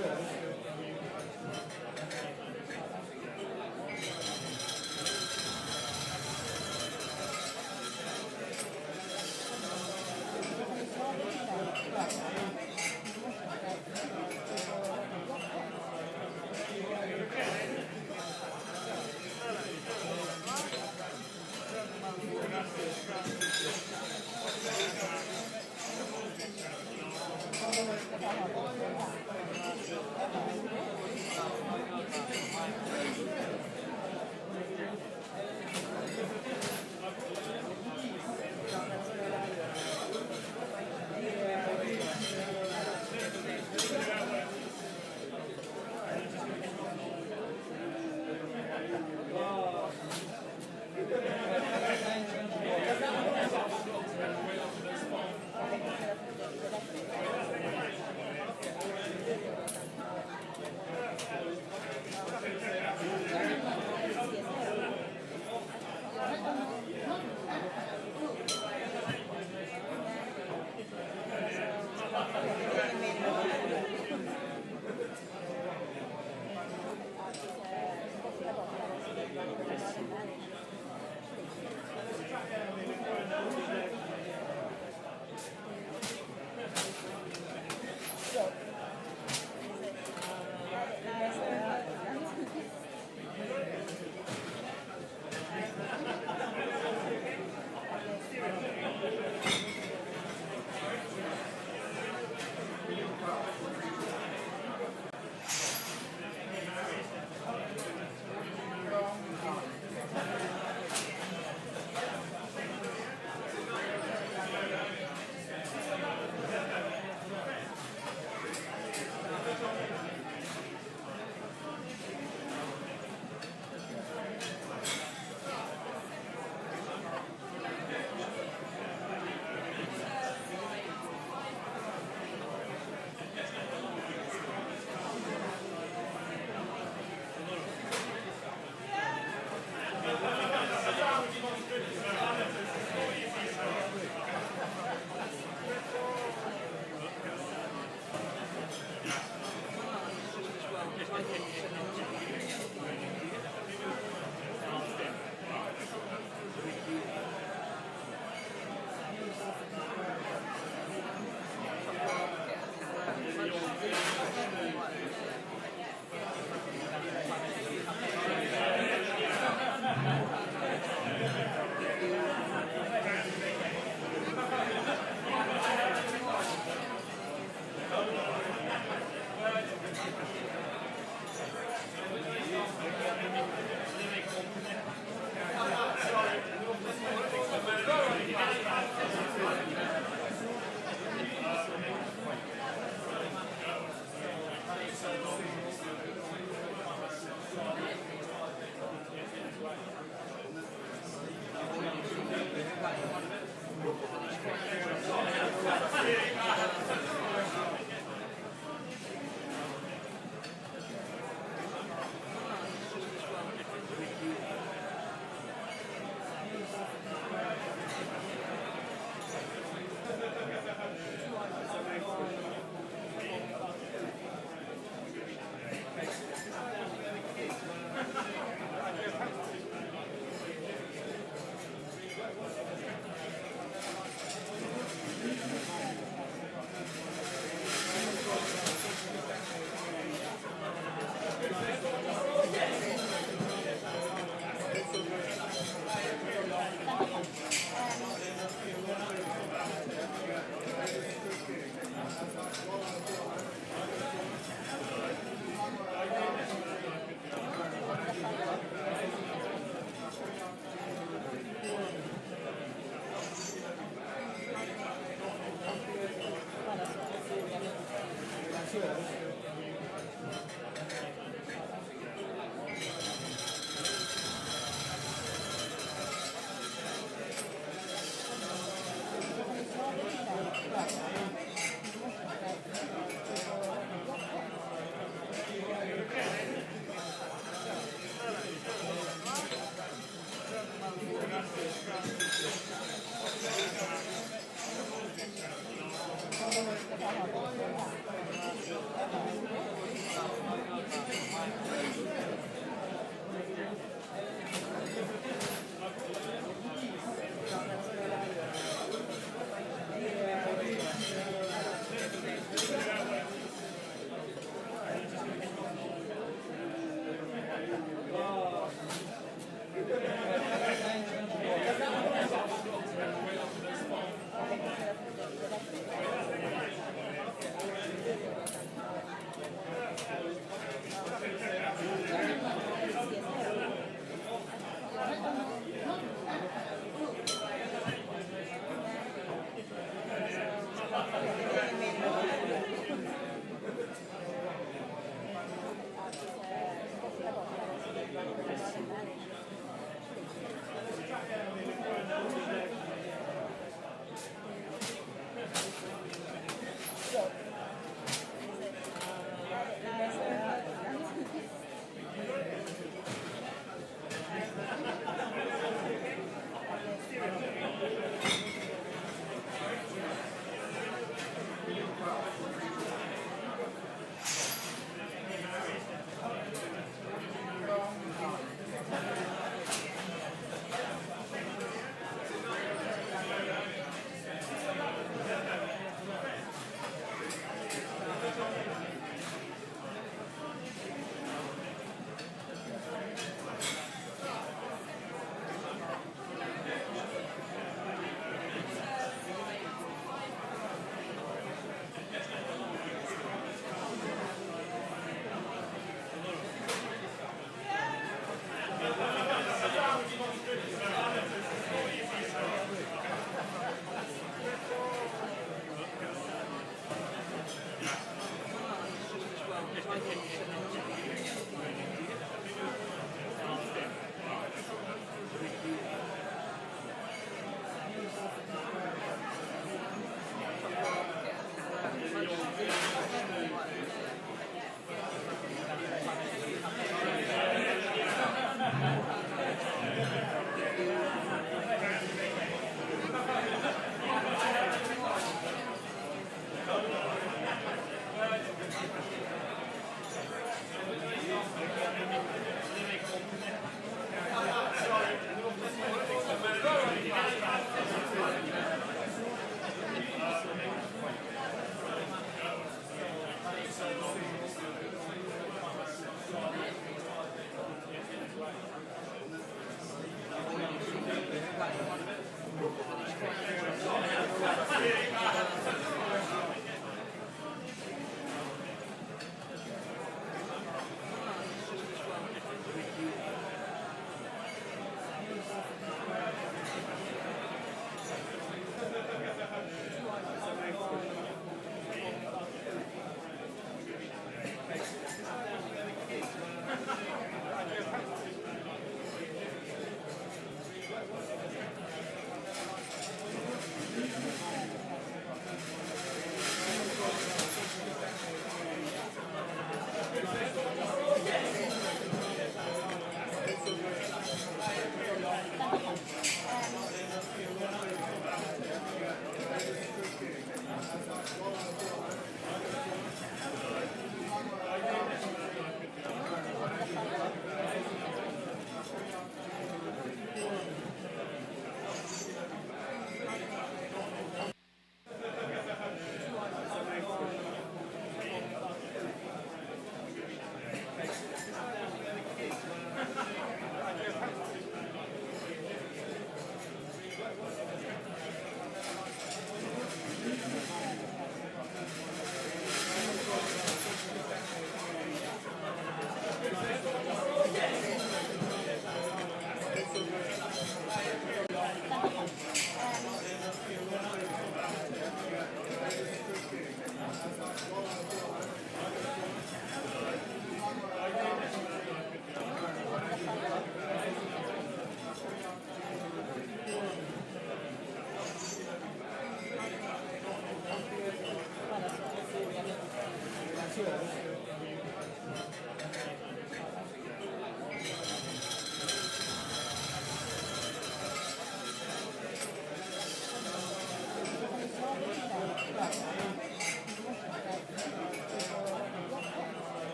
Gracias.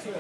Gracias.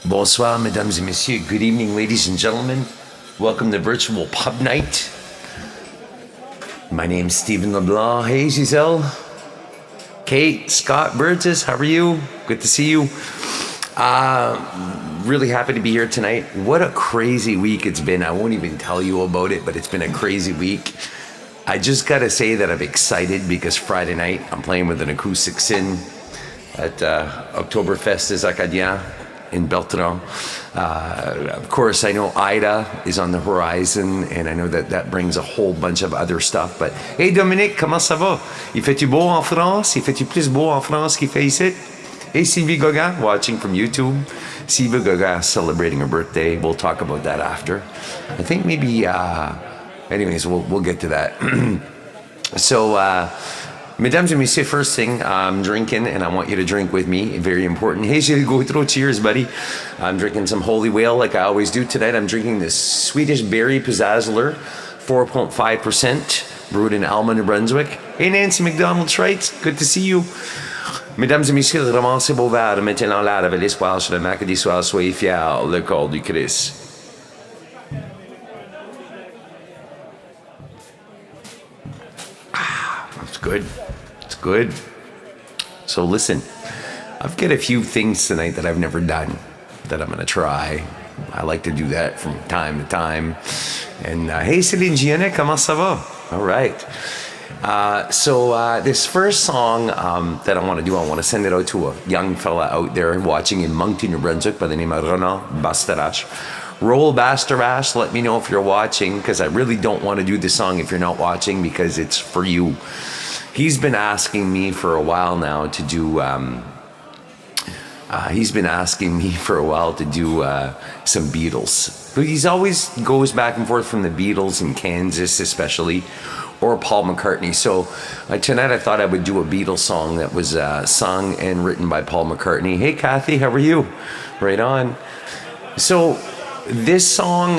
Bonsoir, mesdames et messieurs. Good evening, ladies and gentlemen. Welcome to Virtual Pub Night. My name's Stephen LeBlanc. Hey, Giselle. Kate, Scott, Burgess, how are you? Good to see you. Really happy to be here tonight. What a crazy week it's been. I won't even tell you about it, but it's been a crazy week. I just gotta say that I'm excited because Friday night I'm playing with an acoustic sin at Oktoberfest des Acadiens in Beltran. Of course, I know Ida is on the horizon, and I know that brings a whole bunch of other stuff. But hey, Dominique, comment ça va? Il fait-tu beau en France? Il fait-tu plus beau en France qu'il fait ici? Hey, Sylvie Gauguin, watching from YouTube. Sylvie Gauguin celebrating her birthday. We'll talk about that after. I think maybe, anyways, we'll get to that. So, mesdames et messieurs, first thing, I'm drinking, and I want you to drink with me. Very important. Hey, Gilles Gautreau, cheers, buddy. I'm drinking some Holy Whale like I always do tonight. I'm drinking this Swedish Berry Pizzazzler, 4.5%, brewed in Alma, New Brunswick. Hey, Nancy McDonald Schreitz, good to see you. Mesdames et messieurs, ramassez vos verres, mettez-en l'air avec l'espoir sur le mercredi soir, soyez fiers, le corps du Christ. That's good. It's good. So listen, I've got a few things tonight that I've never done that I'm going to try. I like to do that from time to time. And hey, Céline Gionnet, comment ça va? All right. So this first song that I want to do, I want to send it out to a young fella out there watching in Moncton, New Brunswick by the name of Ronald Bastarache. Roll Bastarache, let me know if you're watching, because I really don't want to do this song if you're not watching, because it's for you. He's been asking me for a while now to do some Beatles. He's always goes back and forth from the Beatles in Kansas especially, or Paul McCartney. So tonight I thought I would do a Beatles song that was sung and written by Paul McCartney. Hey Kathy, how are you? Right on. So this song,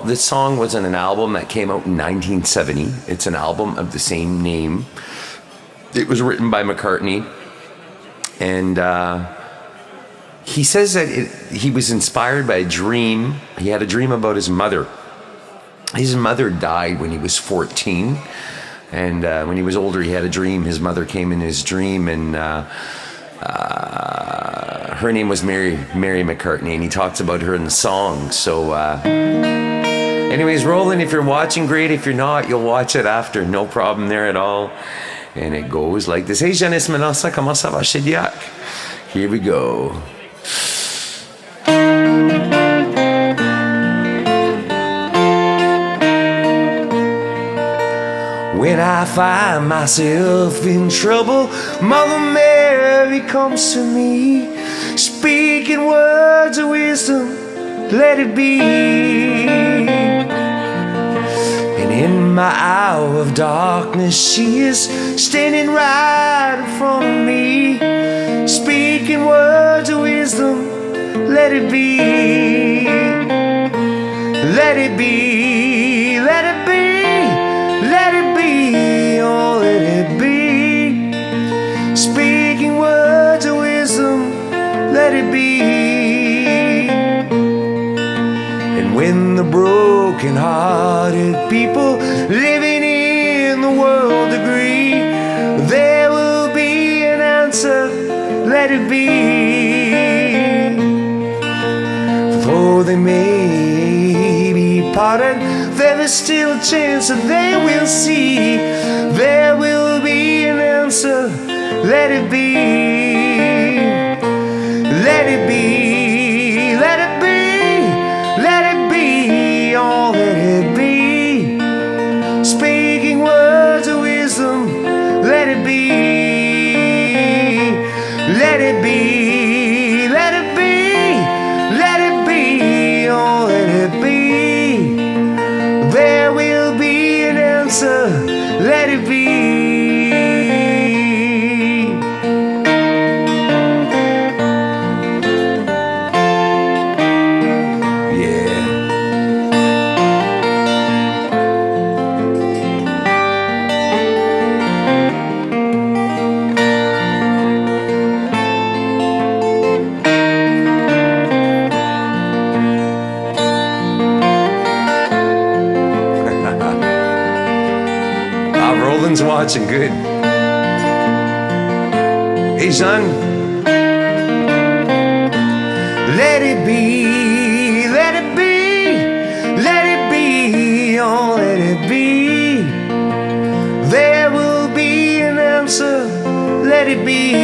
this song was on an album that came out in 1970. It's an album of the same name. It was written by McCartney, and he says that he was inspired by a dream. He had a dream about his mother. His mother died when he was 14, and when he was older, he had a dream. His mother came in his dream, and her name was Mary McCartney, and he talks about her in the song. So, anyways, Roland, if you're watching, great. If you're not, you'll watch it after. No problem there at all. And it goes like this. Hey, Janice Menassa, comment ça va, Chediac? Here we go. When I find myself in trouble, Mother Mary comes to me, speaking words of wisdom, let it be. And in my hour of darkness, she is standing right in front of me, speaking words of wisdom, let it be. Let it be, let it be. Let it be, oh let it be. Speaking words of wisdom, let it be. And when the broken-hearted people living in the world agree, there will be an answer, let it be. Though they may be parted, there is still a chance that they will see. There will be an answer, let it be. Let it be, let it be, let it be, oh let it be. Speaking words of wisdom, let it be. Let it be, let it be, let it be, oh let it be. There will be an answer, let it be. Sean's watching. Good. Hey, Sean. Let it be, let it be, let it be, oh, let it be. There will be an answer, let it be.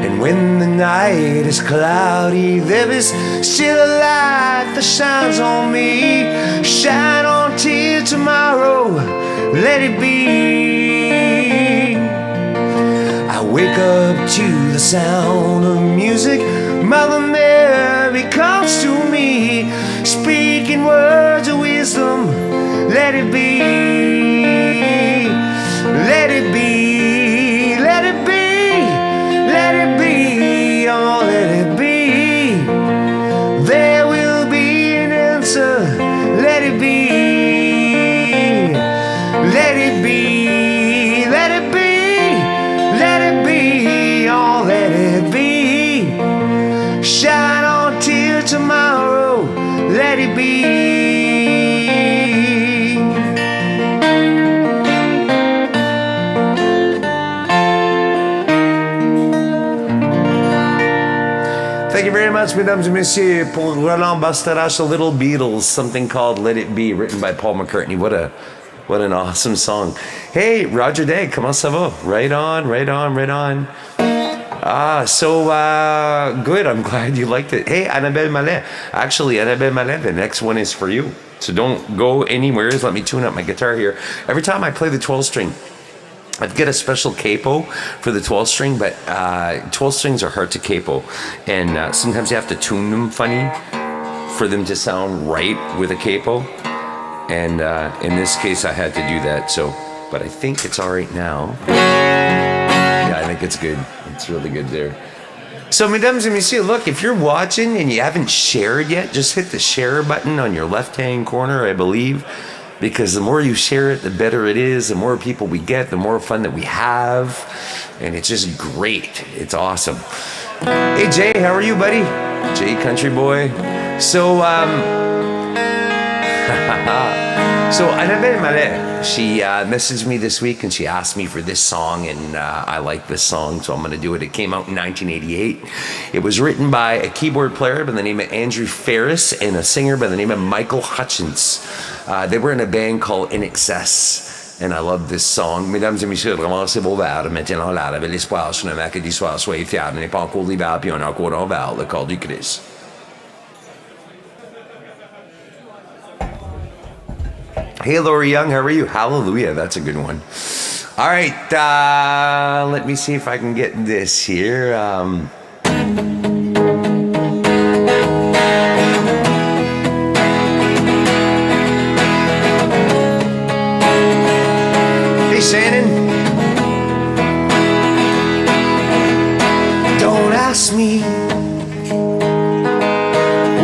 And when the night is cloudy, there is still a light that shines on me. Shine on till tomorrow, let it be. I wake up to the sound of music. Mother Mary comes to me, speaking words of wisdom. Let it be, let it be, let it be, let it be, oh, let it be. There will be an answer, let it be, let it be, let it be. Let it be, oh, let it be. Shine on till tomorrow, let it be. Thank you very much, mesdames et messieurs, pour Roland Bastarache, The Little Beatles, something called Let It Be, written by Paul McCartney. What an awesome song. Hey, Roger Day, comment ça va? Right on, right on, right on. Good. I'm glad you liked it. Hey, Annabelle Mallet. Actually, Annabelle Mallet, the next one is for you. So don't go anywhere. Let me tune up my guitar here. Every time I play the 12 string, I'd get a special capo for the 12 string, but 12 strings are hard to capo. And sometimes you have to tune them funny for them to sound right with a capo. And in this case, I had to do that. But I think it's all right now. Yeah, I think it's good. It's really good there. So, mesdames et messieurs, look, if you're watching and you haven't shared yet, just hit the share button on your left-hand corner, I believe. Because the more you share it, the better it is. The more people we get, the more fun that we have. And it's just great. It's awesome. Hey, Jay, how are you, buddy? Jay Country Boy. So Annabelle Mallet, she messaged me this week and she asked me for this song, and I like this song, so I'm going to do it. It came out in 1988. It was written by a keyboard player by the name of Andrew Ferris and a singer by the name of Michael Hutchins. They were in a band called In Excess, and I love this song. Mesdames et messieurs, vraiment c'est beau vert, maintenant l'air avec l'espoir sur le mercredi soir, soyez fiers, n'est pas encore l'hiver, puis on est encore en vers, le corps du Christ. Hey, Lori Young, how are you? Hallelujah, that's a good one. All right, let me see if I can get this here. Hey, Shannon. Don't ask me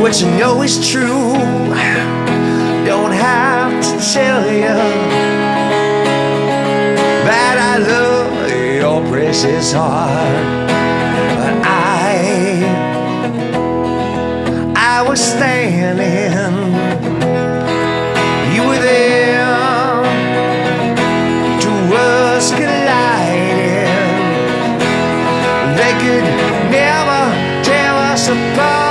what you know is true. Don't have to tell you that I love your precious heart. But I was standing, you were there, two worlds colliding. They could never tear us apart.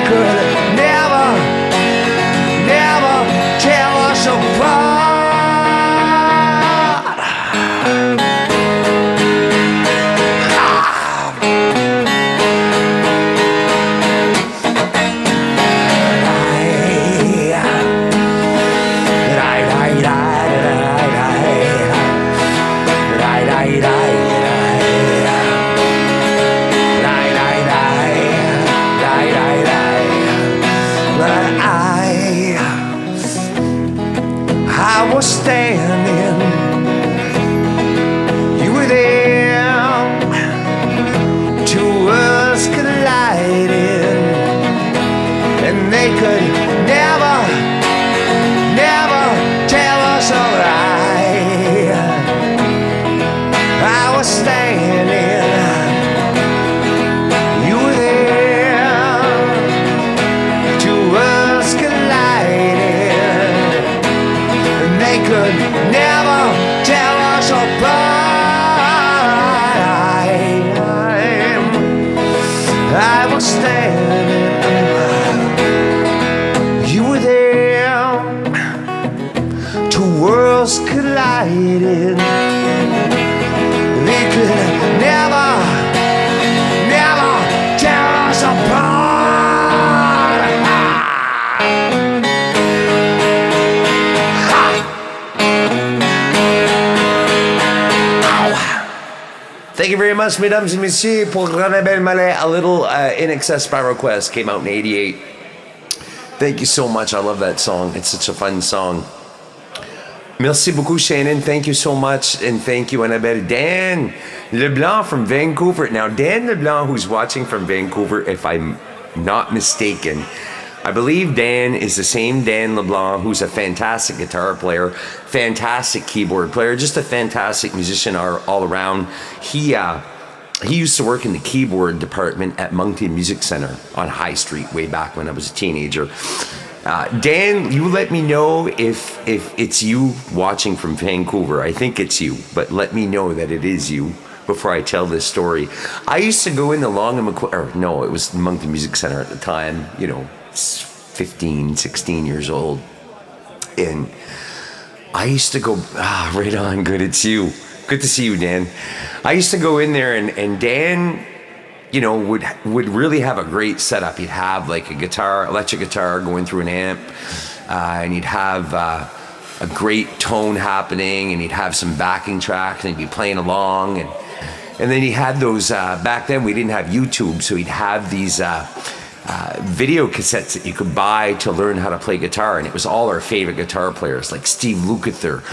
Could I was standing, you were there. Two worlds collided. They could never, never tear us apart. Thank you very much, mesdames et messieurs, pour Annabelle Mallet. A little In Excess by Request came out in '88. Thank you so much. I love that song. It's such a fun song. Merci beaucoup, Shannon. Thank you so much. And thank you, Annabelle. Dan LeBlanc from Vancouver. Now, Dan LeBlanc, who's watching from Vancouver, if I'm not mistaken, I believe Dan is the same Dan LeBlanc who's a fantastic guitar player, fantastic keyboard player, just a fantastic musician all around. He used to work in the keyboard department at Moncton Music Center on High Street way back when I was a teenager. Dan, you let me know if it's you watching from Vancouver. I think it's you, but let me know that it is you before I tell this story. I used to go in the Long and McQueen, or no, it was Moncton Music Center at the time, 15, 16 years old. And I used to go, right on, good, it's you. Good to see you, Dan. I used to go in there and Dan, would really have a great setup. He'd have like a guitar, electric guitar going through an amp, and he'd have a great tone happening, and he'd have some backing tracks, and he'd be playing along. And then he had those, back then we didn't have YouTube, so he'd have these video cassettes that you could buy to learn how to play guitar, and it was all our favorite guitar players like Steve Lukather.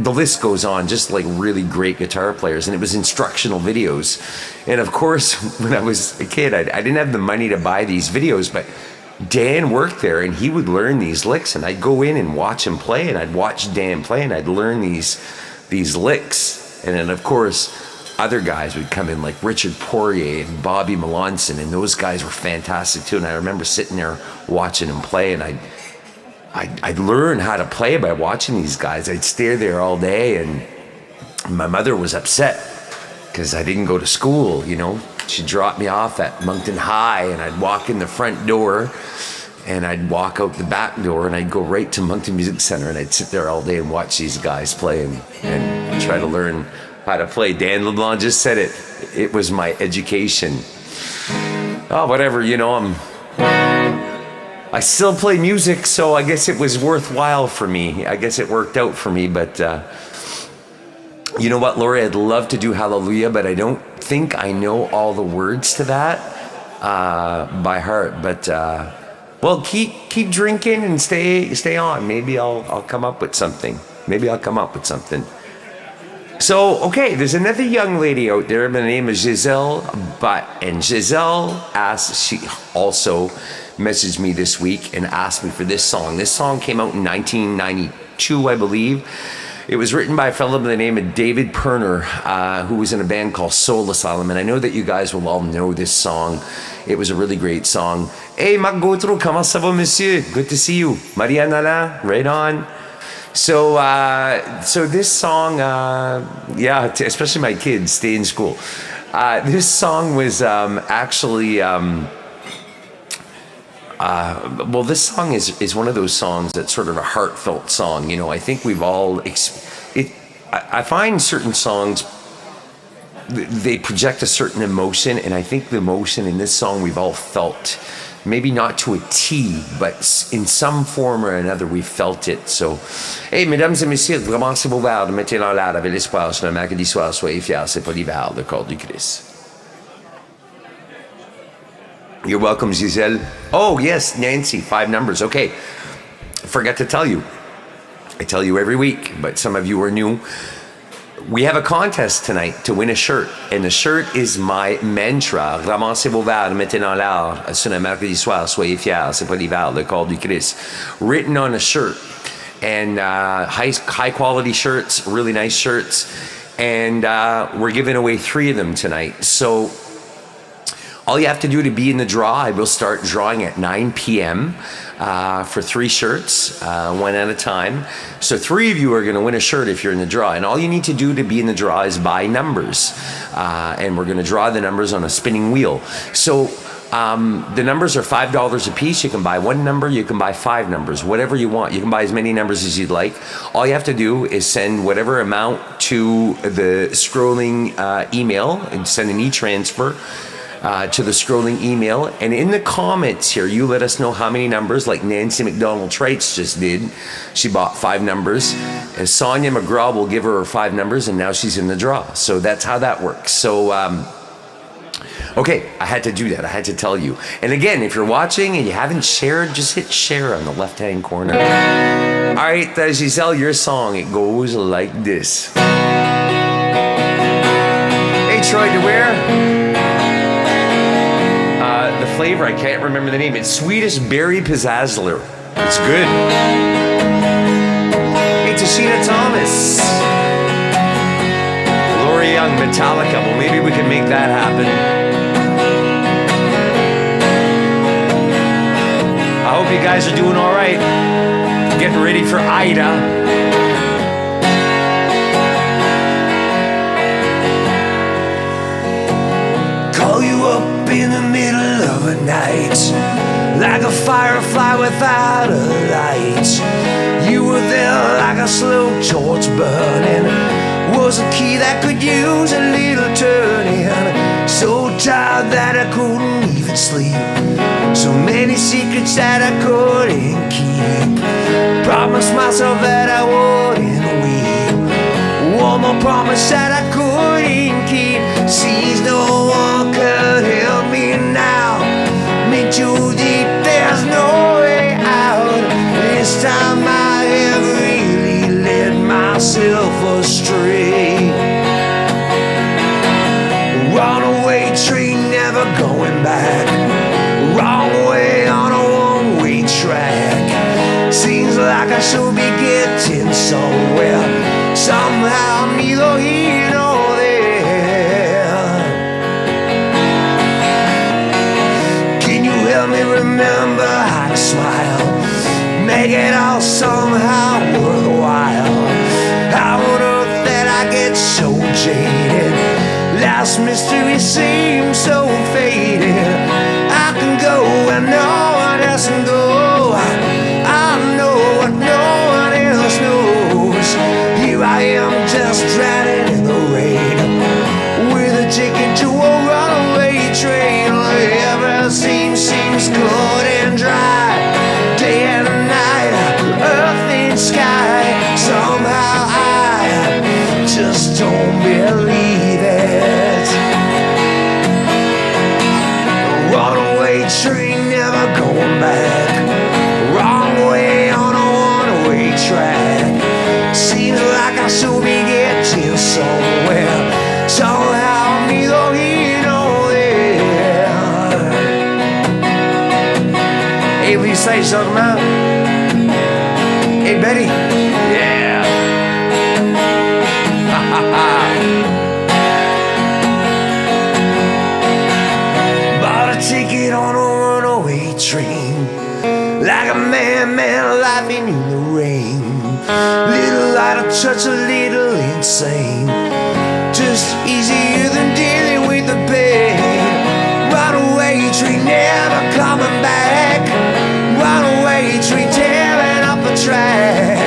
The list goes on, just like really great guitar players, and it was instructional videos. And of course, when I was a kid, I didn't have the money to buy these videos, but Dan worked there, and he would learn these licks, and I'd go in and watch him play, and I'd watch Dan play, and I'd learn these licks. And then of course other guys would come in like Richard Poirier and Bobby Melanson, and those guys were fantastic too. And I remember sitting there watching them play, and I'd learn how to play by watching these guys. I'd stay there all day, and my mother was upset because I didn't go to school. She dropped me off at Moncton High, and I'd walk in the front door, and I'd walk out the back door, and I'd go right to Moncton Music Center, and I'd sit there all day and watch these guys play and try to learn how to play. Dan LeBlanc just said it. It was my education. Oh, whatever, I still play music, so I guess it was worthwhile for me. I guess it worked out for me, but you know what, Lori? I'd love to do Hallelujah, but I don't think I know all the words to that by heart. But well, keep drinking and stay on. Maybe I'll come up with something. So, okay, there's another young lady out there by the name of Giselle Butt. And Giselle she also messaged me this week and asked me for this song. This song came out in 1992, I believe. It was written by a fellow by the name of David Perner, who was in a band called Soul Asylum. And I know that you guys will all know this song. It was a really great song. Hey, Marc Gautreau, comment ça va, monsieur? Good to see you. Marianne Alain, right on. So this song, especially my kids stay in school. This song was this song is one of those songs that's sort of a heartfelt song. I think we've all, I find certain songs, they project a certain emotion, and I think the emotion in this song we've all felt. Maybe not to a T, but in some form or another, we felt it. So, hey, mesdames et messieurs, commencez vos verres, mettez-les en l'air avec l'espoir sur le mercredi soir. Soyez fiers, c'est pas l'hiver, le corps du Christ. You're welcome, Giselle. Oh, yes, Nancy, 5 numbers. Okay, forgot to tell you. I tell you every week, but some of you are new. We have a contest tonight to win a shirt, and the shirt is my mantra. Ramassez vos verres, mettez en l'air sur le mercredi soir. Soyez fiers, c'est pas l'hiver, le corps du Christ. Written on a shirt, and high quality shirts, really nice shirts, and we're giving away 3 of them tonight. So All you have to do to be in the draw, I will start drawing at 9 p.m. For 3 shirts, one at a time. So 3 of you are going to win a shirt if you're in the draw. And all you need to do to be in the draw is buy numbers. And we're going to draw the numbers on a spinning wheel. So the numbers are $5 a piece. You can buy 1 number, you can buy 5 numbers, whatever you want. You can buy as many numbers as you'd like. All you have to do is send whatever amount to the scrolling email and send an e-transfer to the scrolling email. And in the comments here, you let us know how many numbers, like Nancy McDonald-Trites just did. She bought 5 numbers. And Sonia McGraw will give her 5 numbers, and now she's in the draw. So that's how that works. So, okay, I had to do that. I had to tell you. And again, if you're watching and you haven't shared, just hit share on the left-hand corner. All right, Giselle, your song, it goes like this. Hey, Troy DeWare. The flavor, I can't remember the name. It's Swedish Berry Pizzazzler. It's good. Hey, Tashina Thomas. Lori Young, Metallica. Well, maybe we can make that happen. I hope you guys are doing all right. Getting ready for Ida. Call you up in the middle of a night, like a firefly without a light. You were there like a slow torch burning, was a key that could use a little turning. So tired that I couldn't even sleep, so many secrets that I couldn't keep. Promised myself that I wouldn't weep, one more promise that I couldn't keep. Sees no one could help me now, me too deep, there's no way out. This time I have really led myself astray. Runaway train, never going back. Wrong way on a one-way track. Seems like I should be getting somewhere. Somehow I'm neither here nor there. Can you help me remember how to smile? Make it all somehow worthwhile. How on earth did I get so jaded? Last mystery seems so faded. I can go where no one else can go. I know what no one else knows. Here I am just drowning in the rain, with a ticket to a runaway train. Everything seems cold and dry, day and night, earth and sky. Somehow I just don't believe it. Runaway train, never going back. Wrong way on a one-way track. Seems like I should be getting somewhere. Somehow I'm neither here nor there. Hey, Lisa, you talking about? Hey, Betty. Yeah. Ha ha ha. Bought a ticket on a runaway train, like a man laughing in the rain. Little out of touch, a little insane, just easier than dealing with the pain. Runaway train, never coming back. Runaway train, tearing up the track.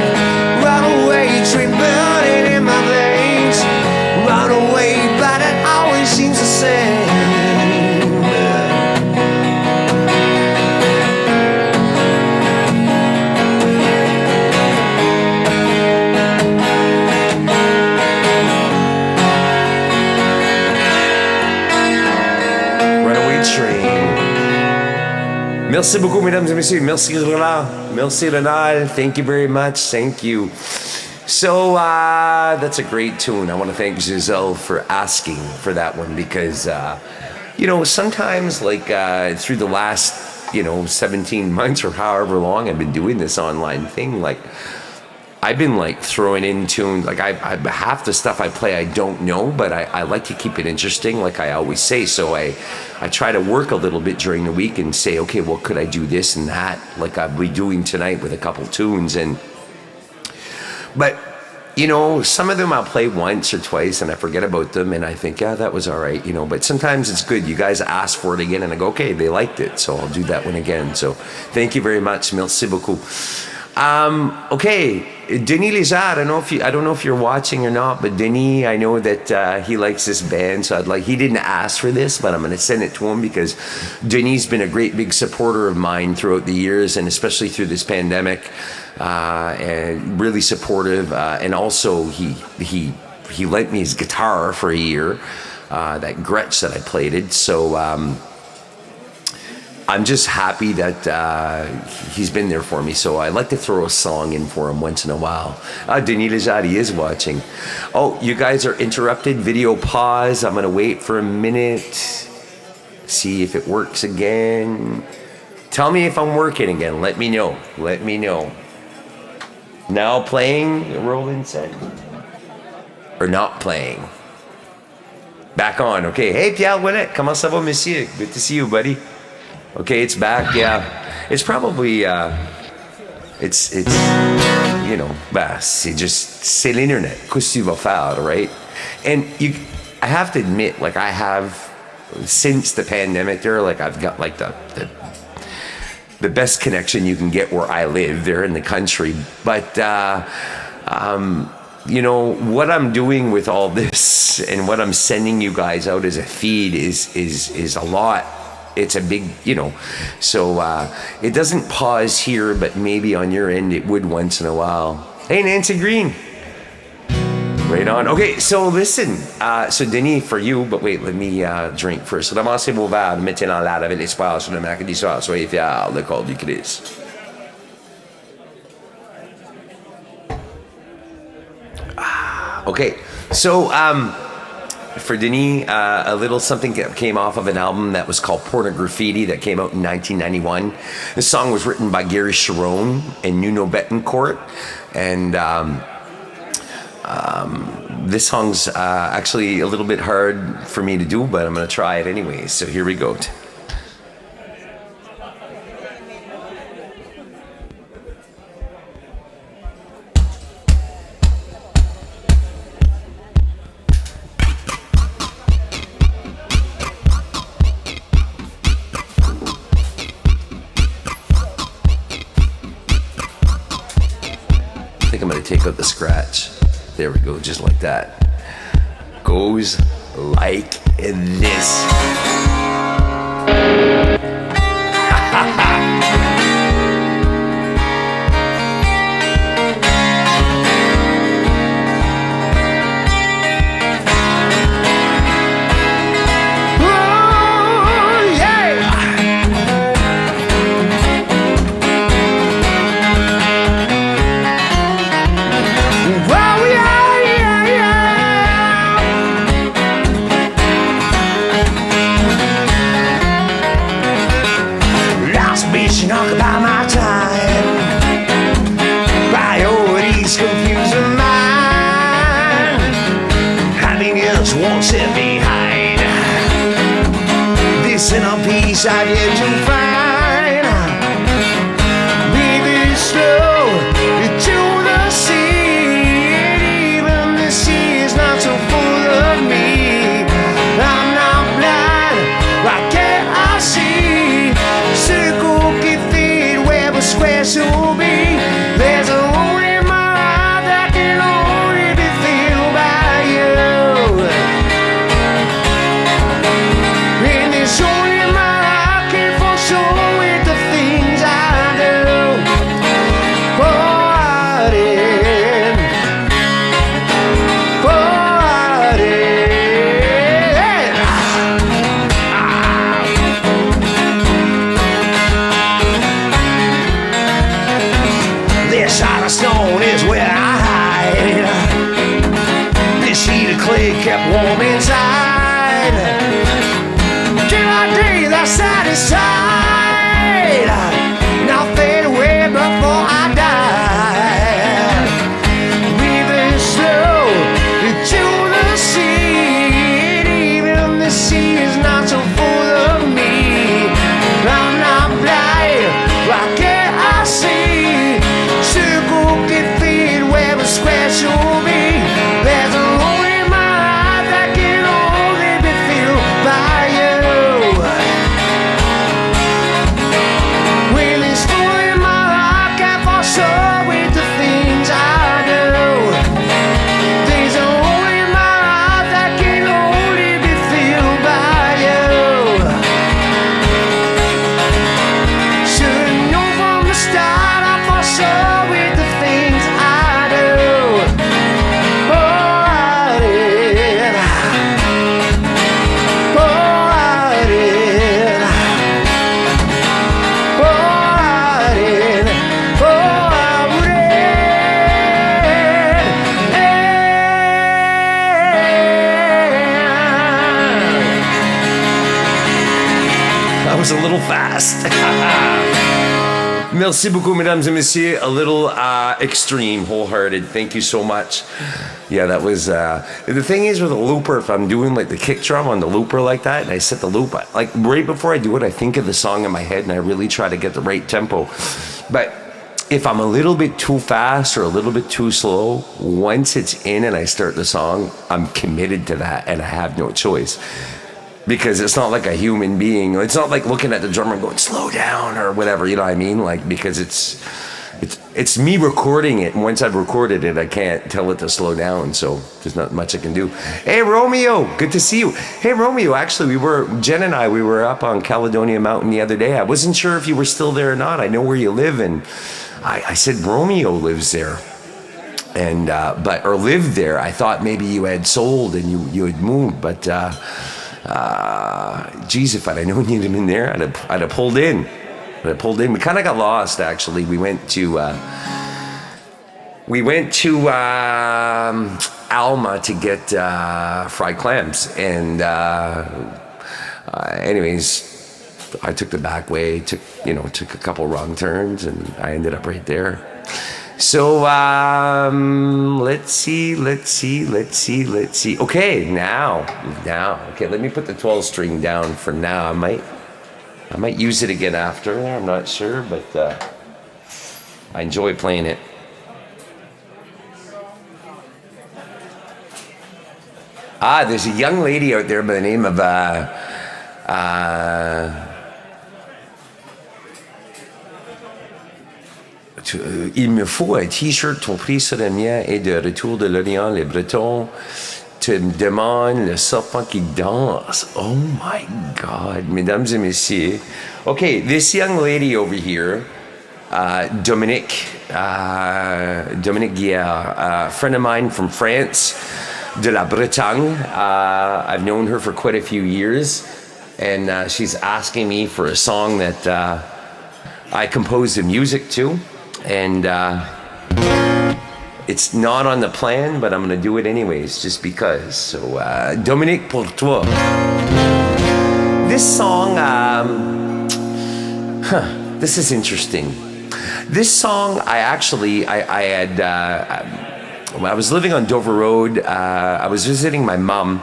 Runaway train, burning in my veins. Runaway, but it always seems the same. Merci beaucoup, mesdames et messieurs. Merci, Roland. Merci, Renal. Thank you very much. Thank you. So, that's a great tune. I want to thank Giselle for asking for that one because, sometimes, through the last, 17 months or however long I've been doing this online thing, I've been like throwing in tunes. Like I half the stuff I play I don't know, but I like to keep it interesting, like I always say. So I try to work a little bit during the week and say, okay, well, could I do this and that, like I'll be doing tonight with a couple tunes. But you know, some of them I'll play once or twice and I forget about them and I think, yeah, that was all right, you know. But sometimes it's good. You guys ask for it again and I go, okay, they liked it, so I'll do that one again. So thank you very much. Merci beaucoup. Okay, Denis Lézard, I don't know if you're watching or not, but Denis, I know that he likes this band, so he didn't ask for this, but I'm going to send it to him because Denis been a great big supporter of mine throughout the years, and especially through this pandemic, and really supportive, and also he lent me his guitar for a year, that Gretsch that I played it, so I'm just happy that he's been there for me. So I like to throw a song in for him once in a while. Denis Lézard is watching. Oh, you guys are interrupted. Video pause. I'm going to wait for a minute. See if it works again. Tell me if I'm working again. Let me know. Let me know. Now playing, Roland said. Or not playing. Back on. Okay. Hey, Pierre Ouellet. Comment ça va, monsieur? Good to see you, buddy. Okay, it's back. Yeah, it's probably it's you know, c'est l'internet. Qu'est-ce que tu vas faire, right? And I have to admit, like I have since the pandemic there, like I've got like the best connection you can get where I live there in the country. But you know what I'm doing with all this and what I'm sending you guys out as a feed is a lot. It's a big, you know, so it doesn't pause here, but maybe on your end it would once in a while. Hey, Nancy Green. Right on. Okay, so listen. So Denis, for you, but wait, let me drink first. Ramassez vos verres, mettez dans l'air avec l'espoir sur le mercredi soir. Soyez fiers, le corps du Christ. Okay, so for Denis, a little something that came off of an album that was called Pornograffiti that came out in 1991. This song was written by Gary Cherone and Nuno Bettencourt, and this song's actually a little bit hard for me to do, but I'm going to try it anyway. So here we go. I think I'm going to take out the scratch. There we go, just like that. Goes like this. Occupy my time. Priorities confuse my mind. Happiness won't sit behind. This inner peace I yet to find. Breathe slow into the sea. Even the sea is not so full of me. I'm not blind. Why can't I see? Circle square to be. There's a hole in my heart that can only be filled by you. And this hole in my heart can't for sure That was a little fast. Merci beaucoup, mesdames et messieurs. A little extreme, wholehearted. Thank you so much. Yeah, that was... the thing is with a looper, if I'm doing like the kick drum on the looper like that, and I set the loop, like right before I do it, I think of the song in my head, and I really try to get the right tempo. But if I'm a little bit too fast or a little bit too slow, once it's in and I start the song, I'm committed to that, and I have no choice. Because it's not like a human being. It's not like looking at the drummer and going, slow down or whatever, you know what I mean? Like, because it's me recording it, and once I've recorded it, I can't tell it to slow down, so there's not much I can do. Hey, Romeo, good to see you. Hey, Romeo, actually, Jen and I, we were up on Caledonia Mountain the other day. I wasn't sure if you were still there or not. I know where you live, and I said Romeo lives there. And, or lived there. I thought maybe you had sold and you had moved, but, geez, if I'd have known you'd have been there, I'd have pulled in. We kind of got lost, actually. We went to Alma to get fried clams, and anyways, I took the back way. Took a couple wrong turns, and I ended up right there. So let's see. Okay, now. Okay, let me put the 12 string down for now. I might use it again after. I'm not sure, but I enjoy playing it. There's a young lady out there by the name of il me faut un t-shirt, ton prix sur le mien est de retour de l'Orient, les Bretons te demandent le serpent qui danse. Oh my God, mesdames et messieurs. Okay, this young lady over here, Dominique Guillard, a friend of mine from France, de la Bretagne. I've known her for quite a few years, and she's asking me for a song that I composed the music to. And it's not on the plan, but I'm going to do it anyways, just because. So, Dominique, pour toi. This song, this is interesting. This song, I was living on Dover Road. I was visiting my mom,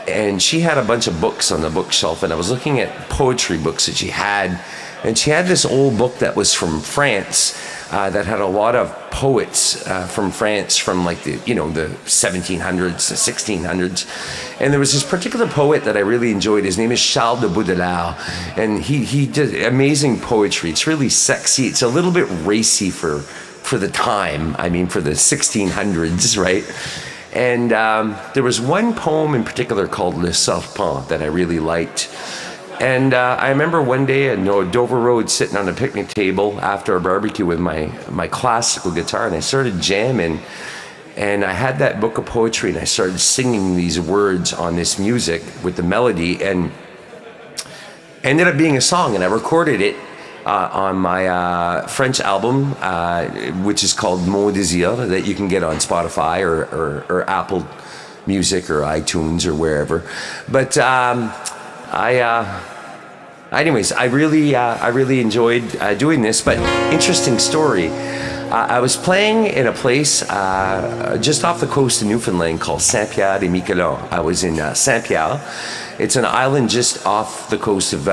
and she had a bunch of books on the bookshelf, and I was looking at poetry books that she had. And she had this old book that was from France, that had a lot of poets from France from like the 1700s, the 1600s. And there was this particular poet that I really enjoyed. His name is Charles de Baudelaire. And he did amazing poetry. It's really sexy. It's a little bit racy for the time. I mean, for the 1600s, right? And there was one poem in particular called Le Serpent that I really liked. And I remember one day at Dover Road sitting on a picnic table after a barbecue with my classical guitar, and I started jamming, and I had that book of poetry, and I started singing these words on this music with the melody, and ended up being a song, and I recorded it on my French album, which is called Mon Désir, that you can get on Spotify or Apple Music or iTunes or wherever. But anyways, I really enjoyed doing this, but interesting story. I was playing in a place just off the coast of Newfoundland called Saint-Pierre-et-Miquelon. I was in Saint-Pierre. It's an island just off the coast of,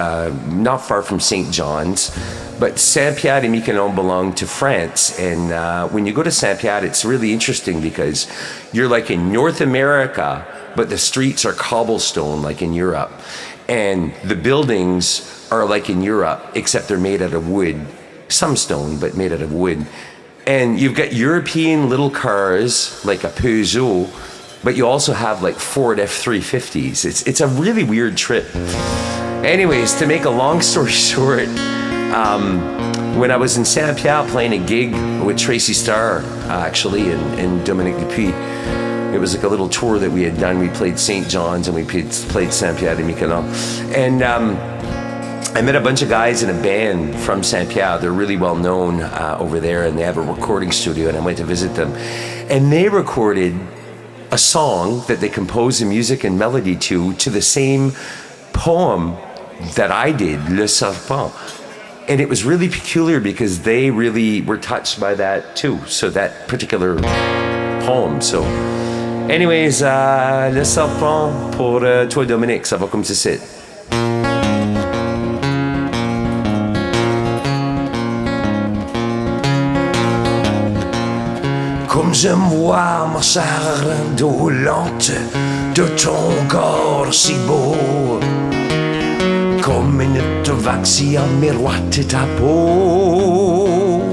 not far from St. John's, but Saint-Pierre-et-Miquelon belonged to France. And when you go to Saint-Pierre, it's really interesting because you're like in North America, but the streets are cobblestone like in Europe. And the buildings are like in Europe, except they're made out of wood. Some stone, but made out of wood. And you've got European little cars, like a Peugeot, but you also have like Ford F-350s. It's a really weird trip. Anyways, to make a long story short, when I was in Saint-Pierre playing a gig with Tracy Starr, actually, and Dominique Dupuis, it was like a little tour that we had done. We played St. John's and we played Saint-Pierre-et-Miquelon. And I met a bunch of guys in a band from Saint-Pierre. They're really well known over there, and they have a recording studio, and I went to visit them. And they recorded a song that they composed the music and melody to the same poem that I did, Le Serpent. And it was really peculiar because they really were touched by that too. So that particular poem. So, anyways, Le Serpent pour toi, Dominique, ça va comme ceci. Comme j'aime voir ma chair indolente de ton corps si beau, comme une vague en miroite ta peau.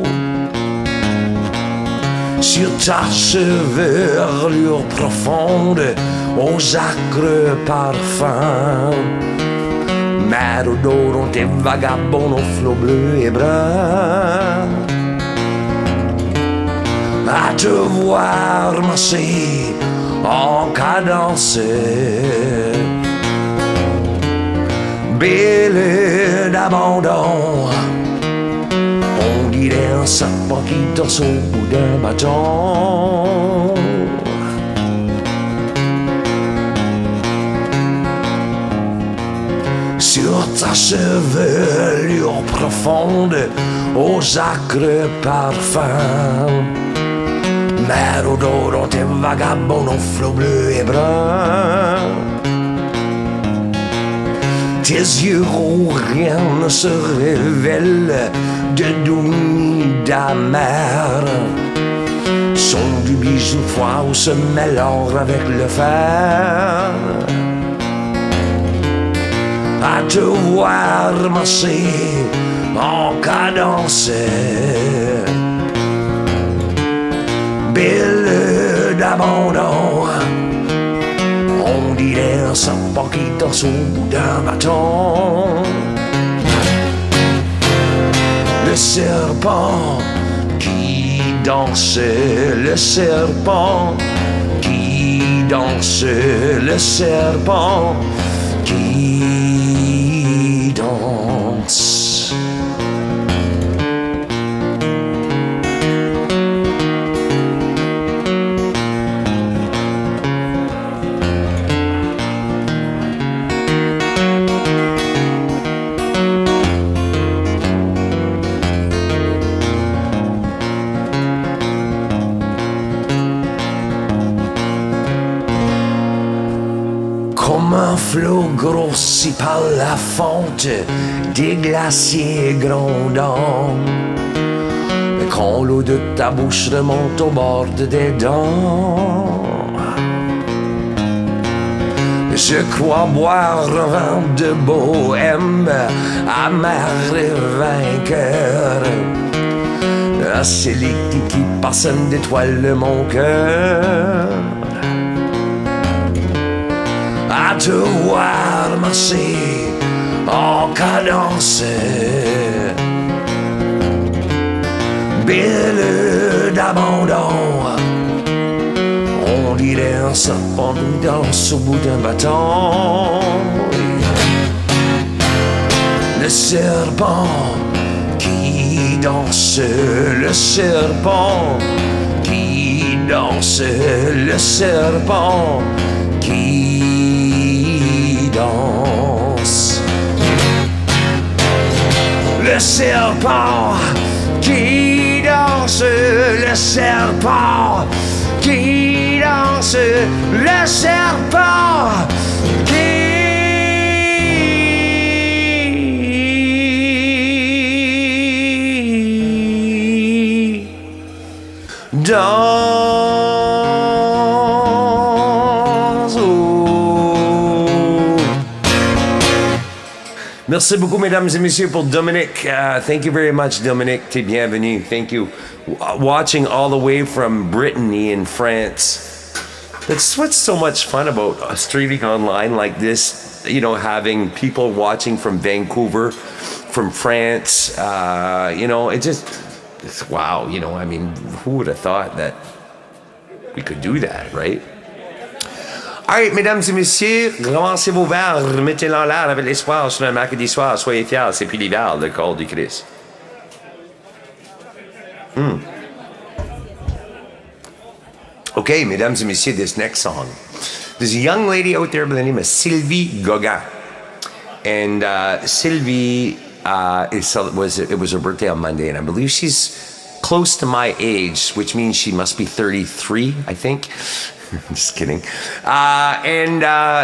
Sur ta chevelure profonde, aux acres parfums, mer odorant tes vagabonds aux flots bleus et bruns. À te voir marcher en cadence, belle d'abandon, on dirait un serpent qui danse au bout d'un bâton. Sur ta chevelure profonde, aux acres parfums, mer odorant tes vagabonds aux flots bleus et bruns. Tes yeux où rien ne se révèle, de doux ni d'amer, sont du bijou froid où se mêle l'or avec le fer. À te voir marcher en cadence, belle d'abandon, on dirait un serpent qui danse au bout d'un bâton. Le serpent qui danse, le serpent qui danse, le serpent qui danse. Comme un flot grossi par la fonte des glaciers grondants, quand l'eau de ta bouche remonte au bord des dents, je crois boire un vin de bohème, amer et vainqueur, un celui qui parsème d'étoiles mon cœur. À te voir marcher en cadence, belle d'abandon, on dirait un serpent qui danse au bout d'un bâton. Le serpent qui danse, le serpent qui danse, le serpent qui danse. Le serpent qui danse, le serpent qui danse, le serpent qui danse. Merci beaucoup, mesdames et messieurs, pour Dominique. Thank you very much, Dominique. T'es bienvenue. Thank you. Watching all the way from Brittany in France. That's what's so much fun about streaming online like this. You know, having people watching from Vancouver, from France. You know, it's wow. You know, I mean, who would have thought that we could do that, right? Alright, mesdames et messieurs, ramassez vos verres, mettez-les en l'air avec l'espoir sur un mercredi soir, soyez fiers, c'est puis l'hiver, le corps du Christ. Okay, mesdames et messieurs, this next song. There's a young lady out there by the name of Sylvie Gauguin. And Sylvie it was her birthday on Monday, and I believe she's close to my age, which means she must be 33, I think. Just kidding.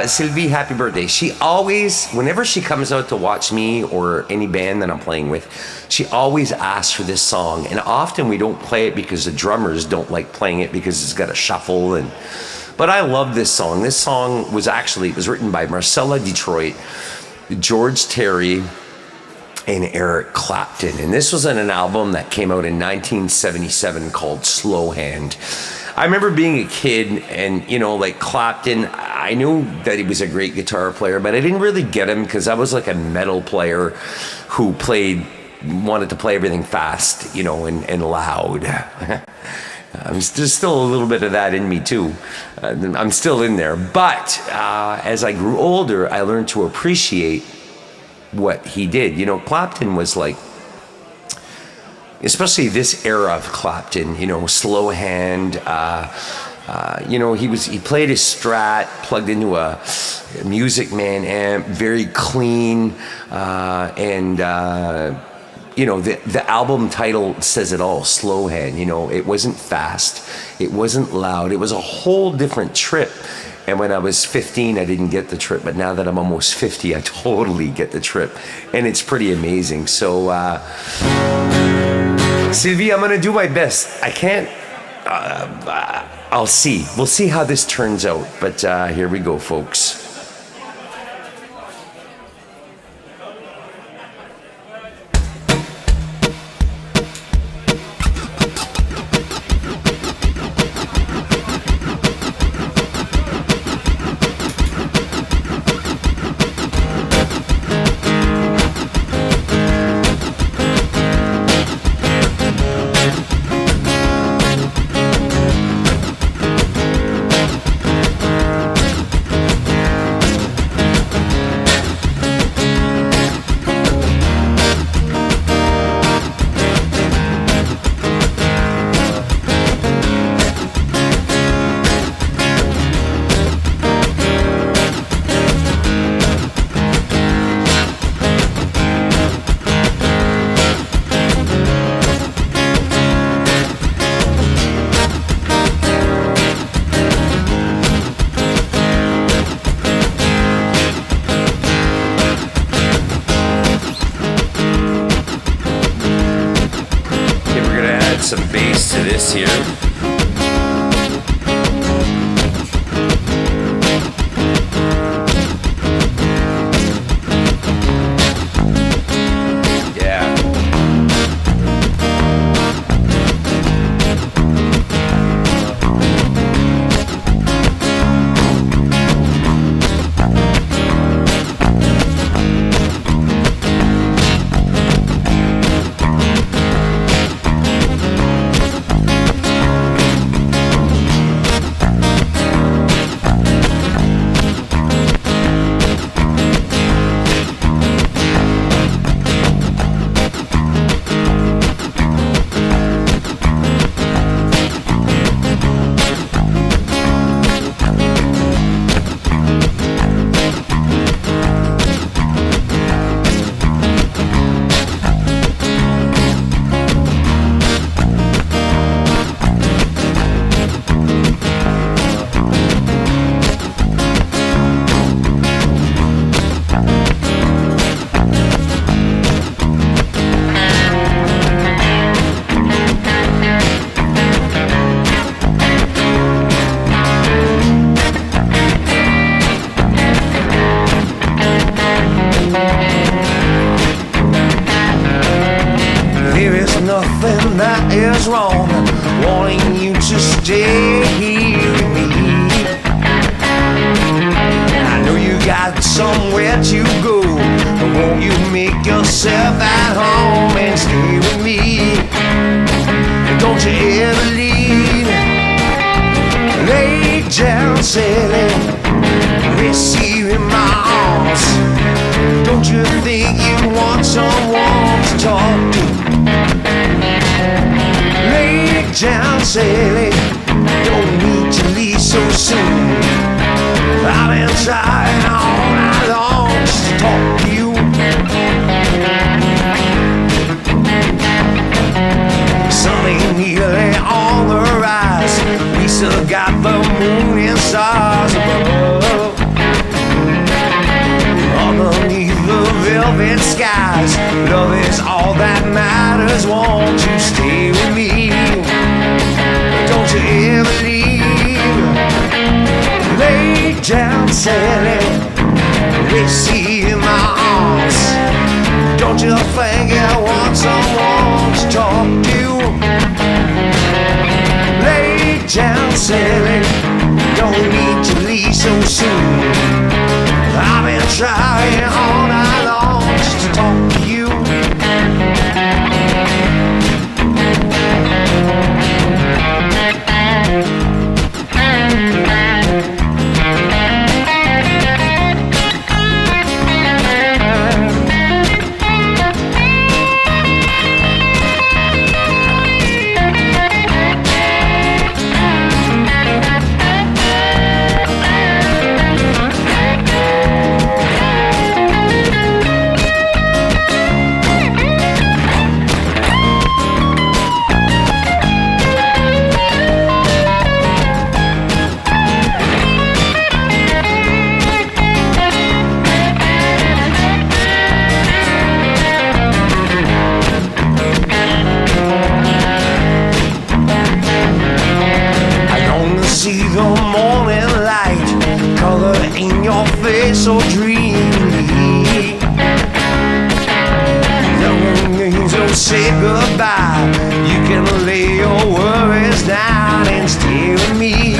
Sylvie, happy birthday. She always, whenever she comes out to watch me or any band that I'm playing with, she always asks for this song. And often we don't play it because the drummers don't like playing it because it's got a shuffle. But I love this song. This song was written by Marcella Detroit, George Terry, and Eric Clapton. And this was on an album that came out in 1977 called Slow Hand. I remember being a kid and, like Clapton, I knew that he was a great guitar player, but I didn't really get him because I was like a metal player who wanted to play everything fast, and loud. There's still a little bit of that in me too. I'm still in there. But as I grew older, I learned to appreciate what he did. Clapton was like, especially this era of Clapton, Slow Hand, he played his Strat plugged into a Music Man amp, very clean, the album title says it all, Slow Hand. It wasn't fast, it wasn't loud, it was a whole different trip. And when I was 15, I didn't get the trip, but now that I'm almost 50, I totally get the trip, and it's pretty amazing. So Sylvie, I'm gonna do my best. I can't, I'll see. We'll see how this turns out, but here we go, folks. Some bass to this here. That is wrong, wanting you to stay here with me. I know you got somewhere to go, but won't you make yourself at home and stay with me? And don't you ever leave, lay down, Sally, receive in my arms. Don't you think you want someone to talk to? Lay down, Sally, don't need to leave so soon. I've been trying all night long just to talk to you. Sun ain't nearly on the rise. We still got the moon and stars above. Underneath the velvet skies, love is all that matters. Won't you stay with me? Don't you ever leave. Lay down, Sally, receive my arms. Don't you think I want someone to talk to? Lay down, Sally, don't need to leave so soon. I've been trying all night long just to talk to you. So dreamy, don't say goodbye. You can lay your worries down and stay with me.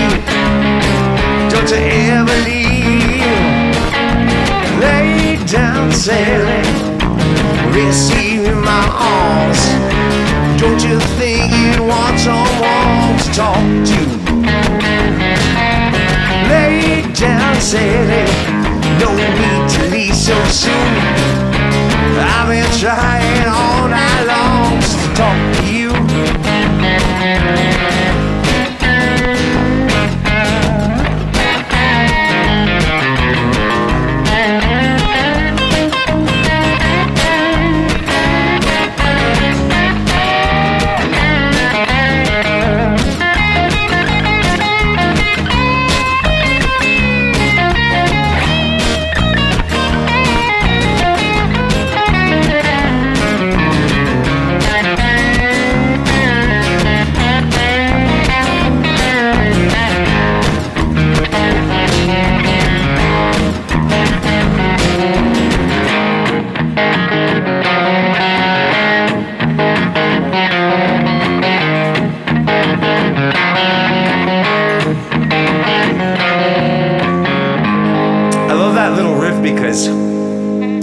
Don't you ever leave. Lay down, Sally, receive my arms. Don't you think you'd want someone to talk to? Lay down, Sally, no need to leave so soon. I've been trying all night long just to talk to you.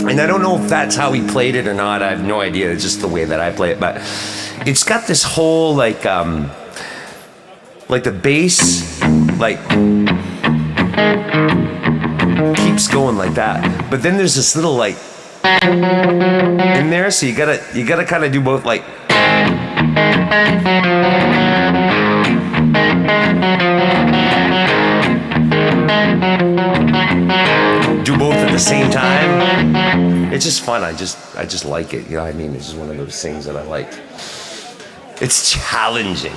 And I don't know if that's how he played it or not. I have no idea. It's just the way that I play it. But it's got this whole like the bass like keeps going like that. But then there's this little like in there, so you gotta kind of do both like. Do both at the same time. It's just fun. I just like it. You know what I mean? It's just one of those things that I like. It's challenging.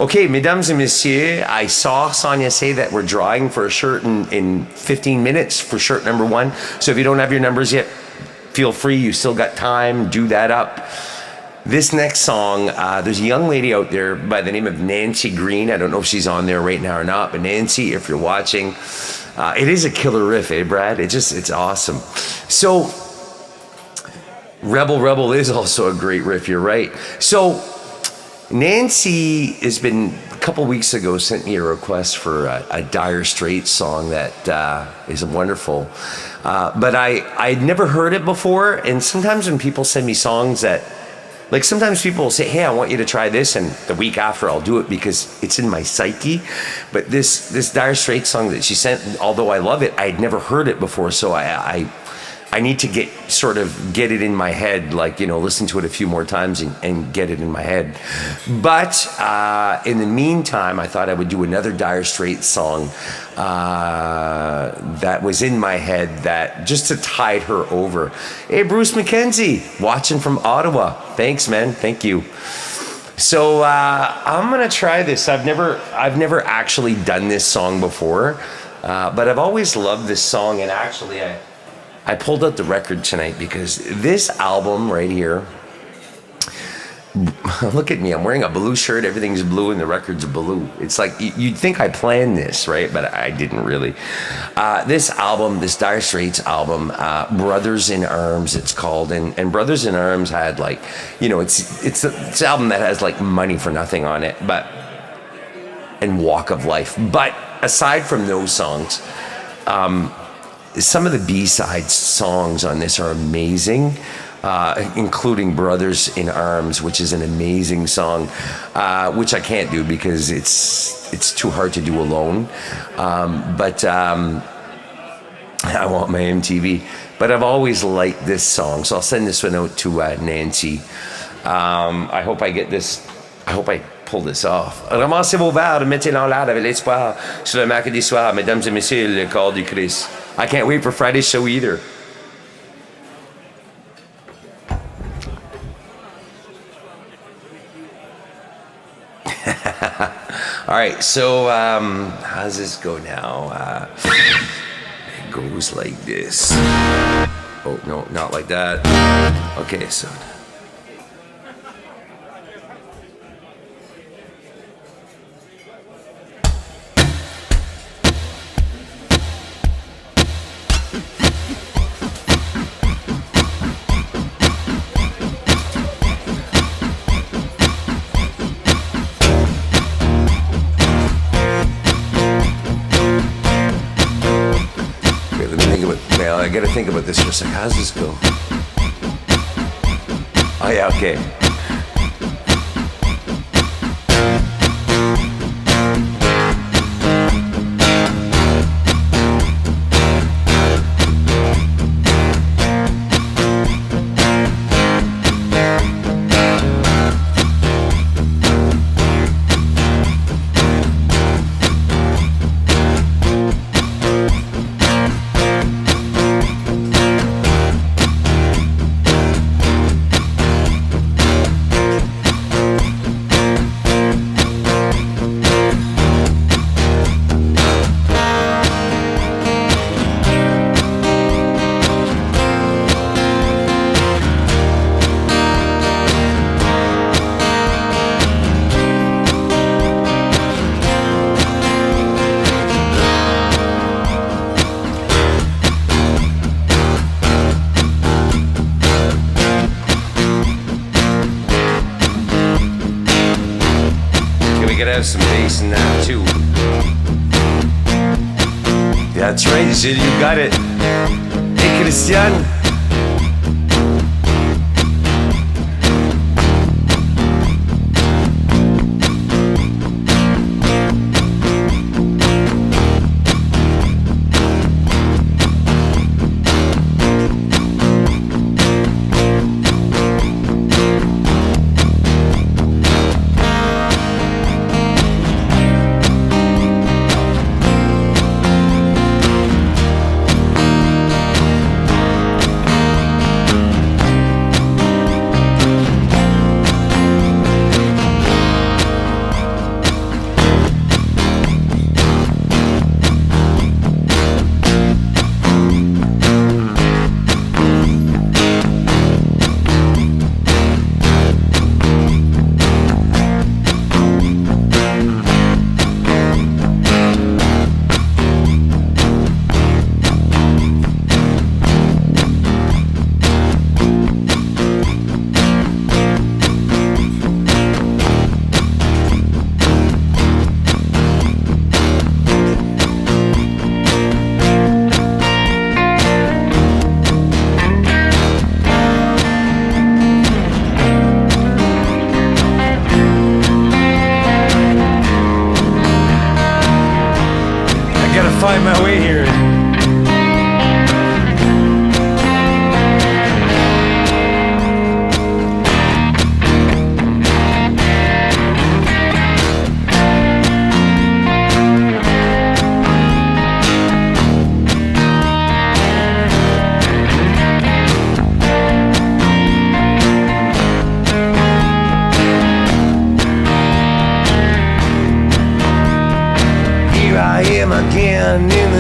Okay, mesdames et messieurs, I saw Sonia say that we're drawing for a shirt in 15 minutes for shirt number 1. So if you don't have your numbers yet, feel free. You still got time. Do that up. This next song, there's a young lady out there by the name of Nancy Green. I don't know if she's on there right now or not, but Nancy, if you're watching, it is a killer riff, eh, Brad? It's awesome. So, Rebel Rebel is also a great riff, you're right. So, Nancy has been, a couple weeks ago, sent me a request for a Dire Straits song that is wonderful. But I'd never heard it before, and sometimes when people send me songs that, like sometimes people will say, hey, I want you to try this, and the week after I'll do it because it's in my psyche. But this Dire Straits song that she sent, although I love it, I had never heard it before, so I I need to get it in my head, like, listen to it a few more times and get it in my head. But in the meantime, I thought I would do another Dire Straits song that was in my head, that just to tide her over. Hey, Bruce McKenzie, watching from Ottawa. Thanks, man. Thank you. So I'm gonna try this. I've never actually done this song before, but I've always loved this song. And actually, I pulled out the record tonight because this album right here. Look at me. I'm wearing a blue shirt. Everything's blue, and the record's blue. It's like you'd think I planned this, right? But I didn't really. This album, this Dire Straits album, Brothers in Arms, it's called, and Brothers in Arms had, like, it's an album that has like Money for Nothing on it, and Walk of Life. But aside from those songs, some of the B-side songs on this are amazing. Including Brothers in Arms, which is an amazing song, which I can't do because it's too hard to do alone. But I want my MTV. But I've always liked this song, so I'll send this one out to Nancy. I hope I get this. I hope I pull this off. Ramassez vos verres, mettez-les en l'air avec l'espoir. Sur le mercredi soir, mesdames et messieurs, le corps du Christ. I can't wait for Friday's show either. All right, so how does this go now? It goes like this. Oh, no, not like that. Okay, so... I gotta think about this for a second. How does this go? Oh yeah, okay. Have some bass in that too. That's right, Gilles, you got it. Hey, Christian.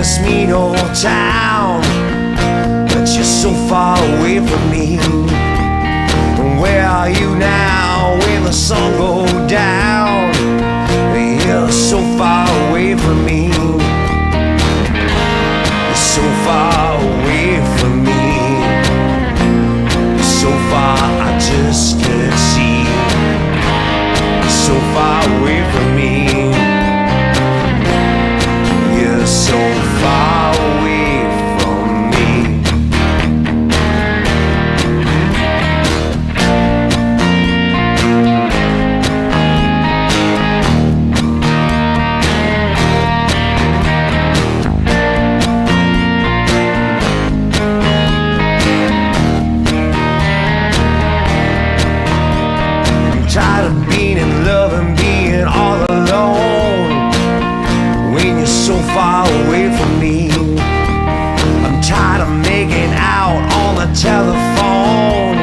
this mean old town, but you're so far away from me. And where are you now when the sun goes down? You're so far away from me. You're so far away from me. So far I just can't see. You're so far away from me. You're so far away from me. I'm tired of being in love and being all alone when you're so far away from me. I'm tired of making out on the telephone,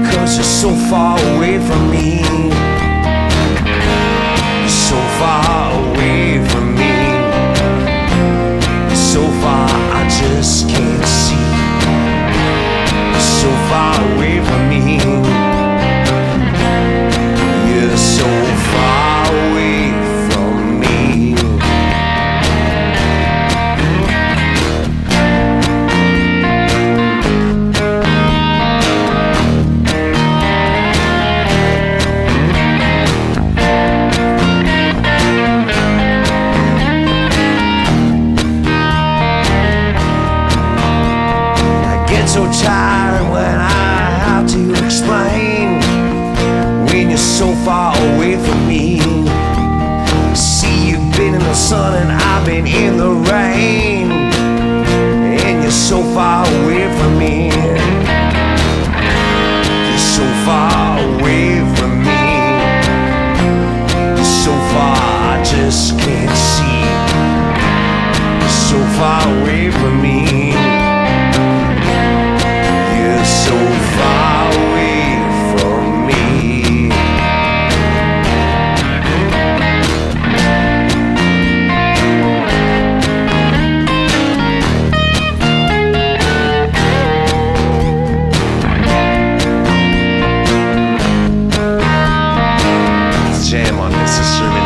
'cause you're so far away from me. You're so far away from me. You're so far I just can't see. You're so far away from me. You're so far away from me. I get so tired when I have to explain when you're so far away from me. See, you've been in the sun and I've been in the rain, and you're so far away from me. You're so far away from me. You're so far I just can't see. You're so far away from me. You're so far away from me. Let's jam on this instrument.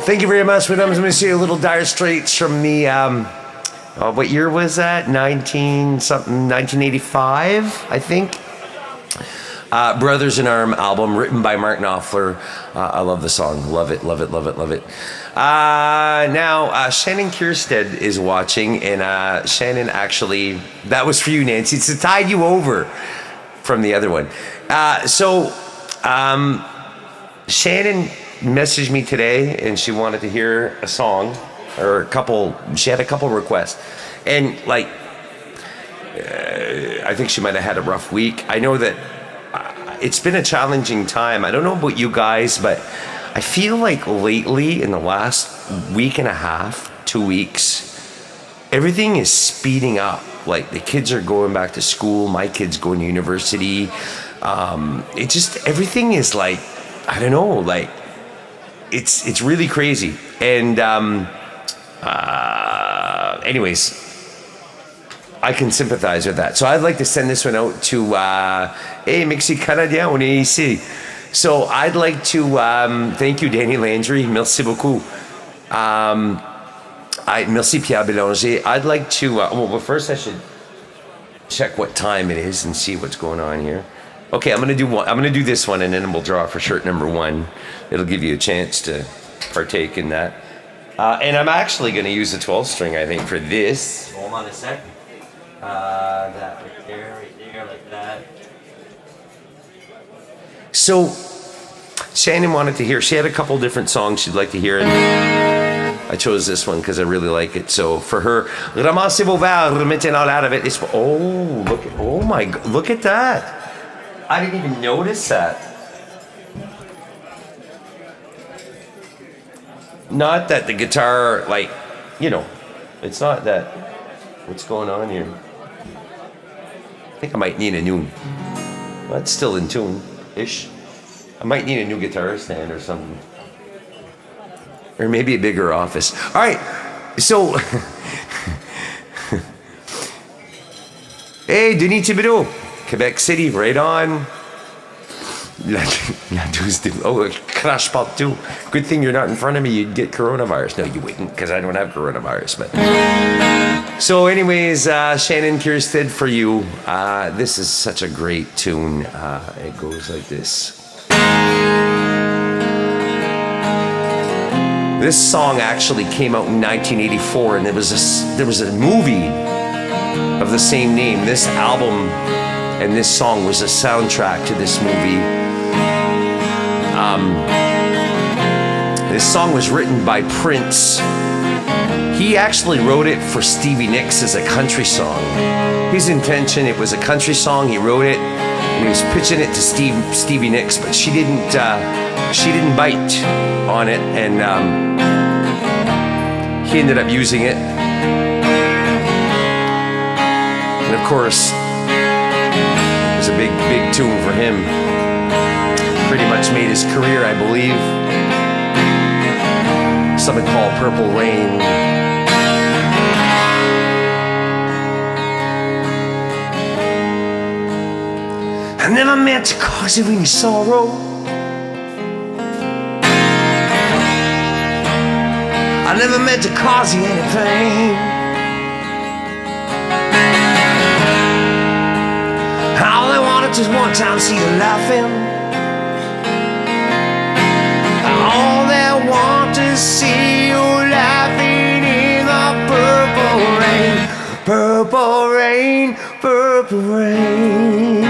Thank you very much, mesdames et messieurs. Little Dire Straits from the, what year was that? 1985, I think. Brothers in Arm album, written by Mark Knopfler. I love the song. Love it, love it, love it, love it. Now, Shannon Kierstead is watching, and Shannon actually, that was for you, Nancy. It's tied you over from the other one. Shannon messaged me today, and she wanted to hear a song, or a couple, she had a couple requests. And, like, I think she might have had a rough week. I know that it's been a challenging time. I don't know about you guys, but I feel like lately, in the last week and a half, 2 weeks, everything is speeding up. Like, the kids are going back to school, my kid's going to university. It just, everything is like, I don't know, like, it's really crazy. And anyways, I can sympathize with that. So I'd like to send this one out to Hey Mixi Canadien, on est ici. So I'd like to thank you, Danny Landry. Merci beaucoup. Merci Pierre Bélanger. I'd like to. Well, first I should check what time it is and see what's going on here. Okay, I'm gonna do one. I'm gonna do this one, and then we'll draw for shirt number 1. It'll give you a chance to partake in that. And I'm actually gonna use the 12 string, I think, for this. Hold on a sec. That right there, like that. So, Shannon wanted to hear. She had a couple different songs she'd like to hear. And I chose this one because I really like it. So for her, ramassez vos verres, remettez-en out of it. It's, oh my, look at that. I didn't even notice that. Not that the guitar, like, you know, it's not that. What's going on here? I think I might need a new, well, it's still in tune-ish. I might need a new guitar stand or something. Or maybe a bigger office. All right, so. Hey, Denis Thibodeau, Quebec City, right on. Oh, crash partout. Good thing you're not in front of me, you'd get coronavirus. No, you wouldn't, because I don't have coronavirus. But so anyways, Shannon Kierstead, for you. This is such a great tune. It goes like this. This song actually came out in 1984, and there was a movie of the same name. This album and this song was a soundtrack to this movie. This song was written by Prince. He actually wrote it for Stevie Nicks as a country song. His intention, it was a country song. He wrote it, and he was pitching it to Stevie Nicks, but she didn't bite on it, and he ended up using it. And of course, it was a big tune for him. Pretty much made his career, I believe. Something called Purple Rain. I never meant to cause you any sorrow. I never meant to cause you any pain. All I wanted just one time to see you laughing. All I want to see you laughing in the purple rain. Purple rain, purple rain.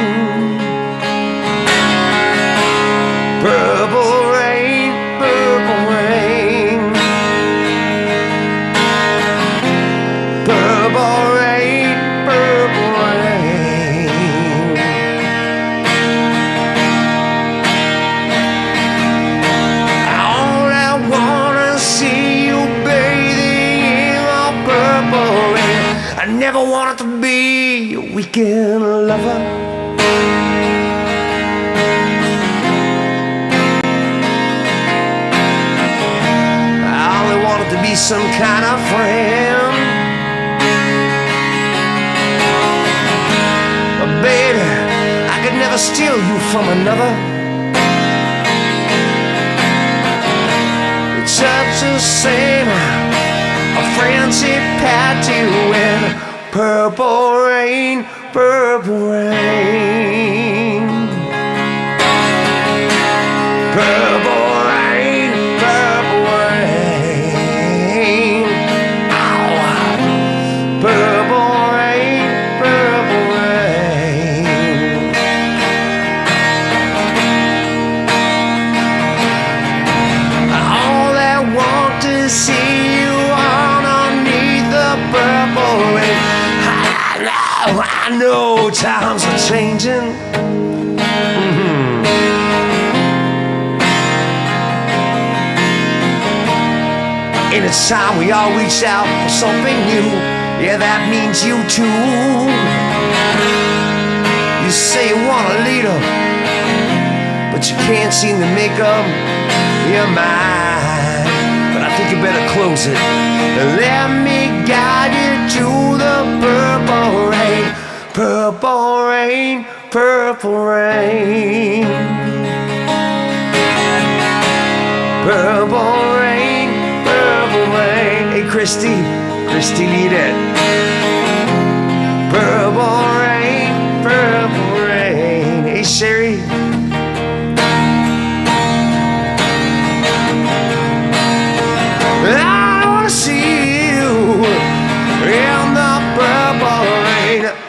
Purple rain, purple rain. Purple rain, purple rain. All I wanna see you bathing in the purple rain. I never wanted to be a weekend lover. To be some kind of friend. But baby, I could never steal you from another. It's such a shame a friendship had to end. Purple rain, purple rain. Purple rain, purple rain. Purple rain, purple rain. All I want to see you underneath the purple rain. I know times are changing. And it's time we all reach out for something new. Yeah, that means you too. You say you want a leader, but you can't seem to make up your mind. But I think you better close it and let me guide you to the purple rain. Purple rain, purple rain. Purple rain, purple rain. Christy, lead it. Purple rain. Hey, Sherry. I wanna see you in the purple rain.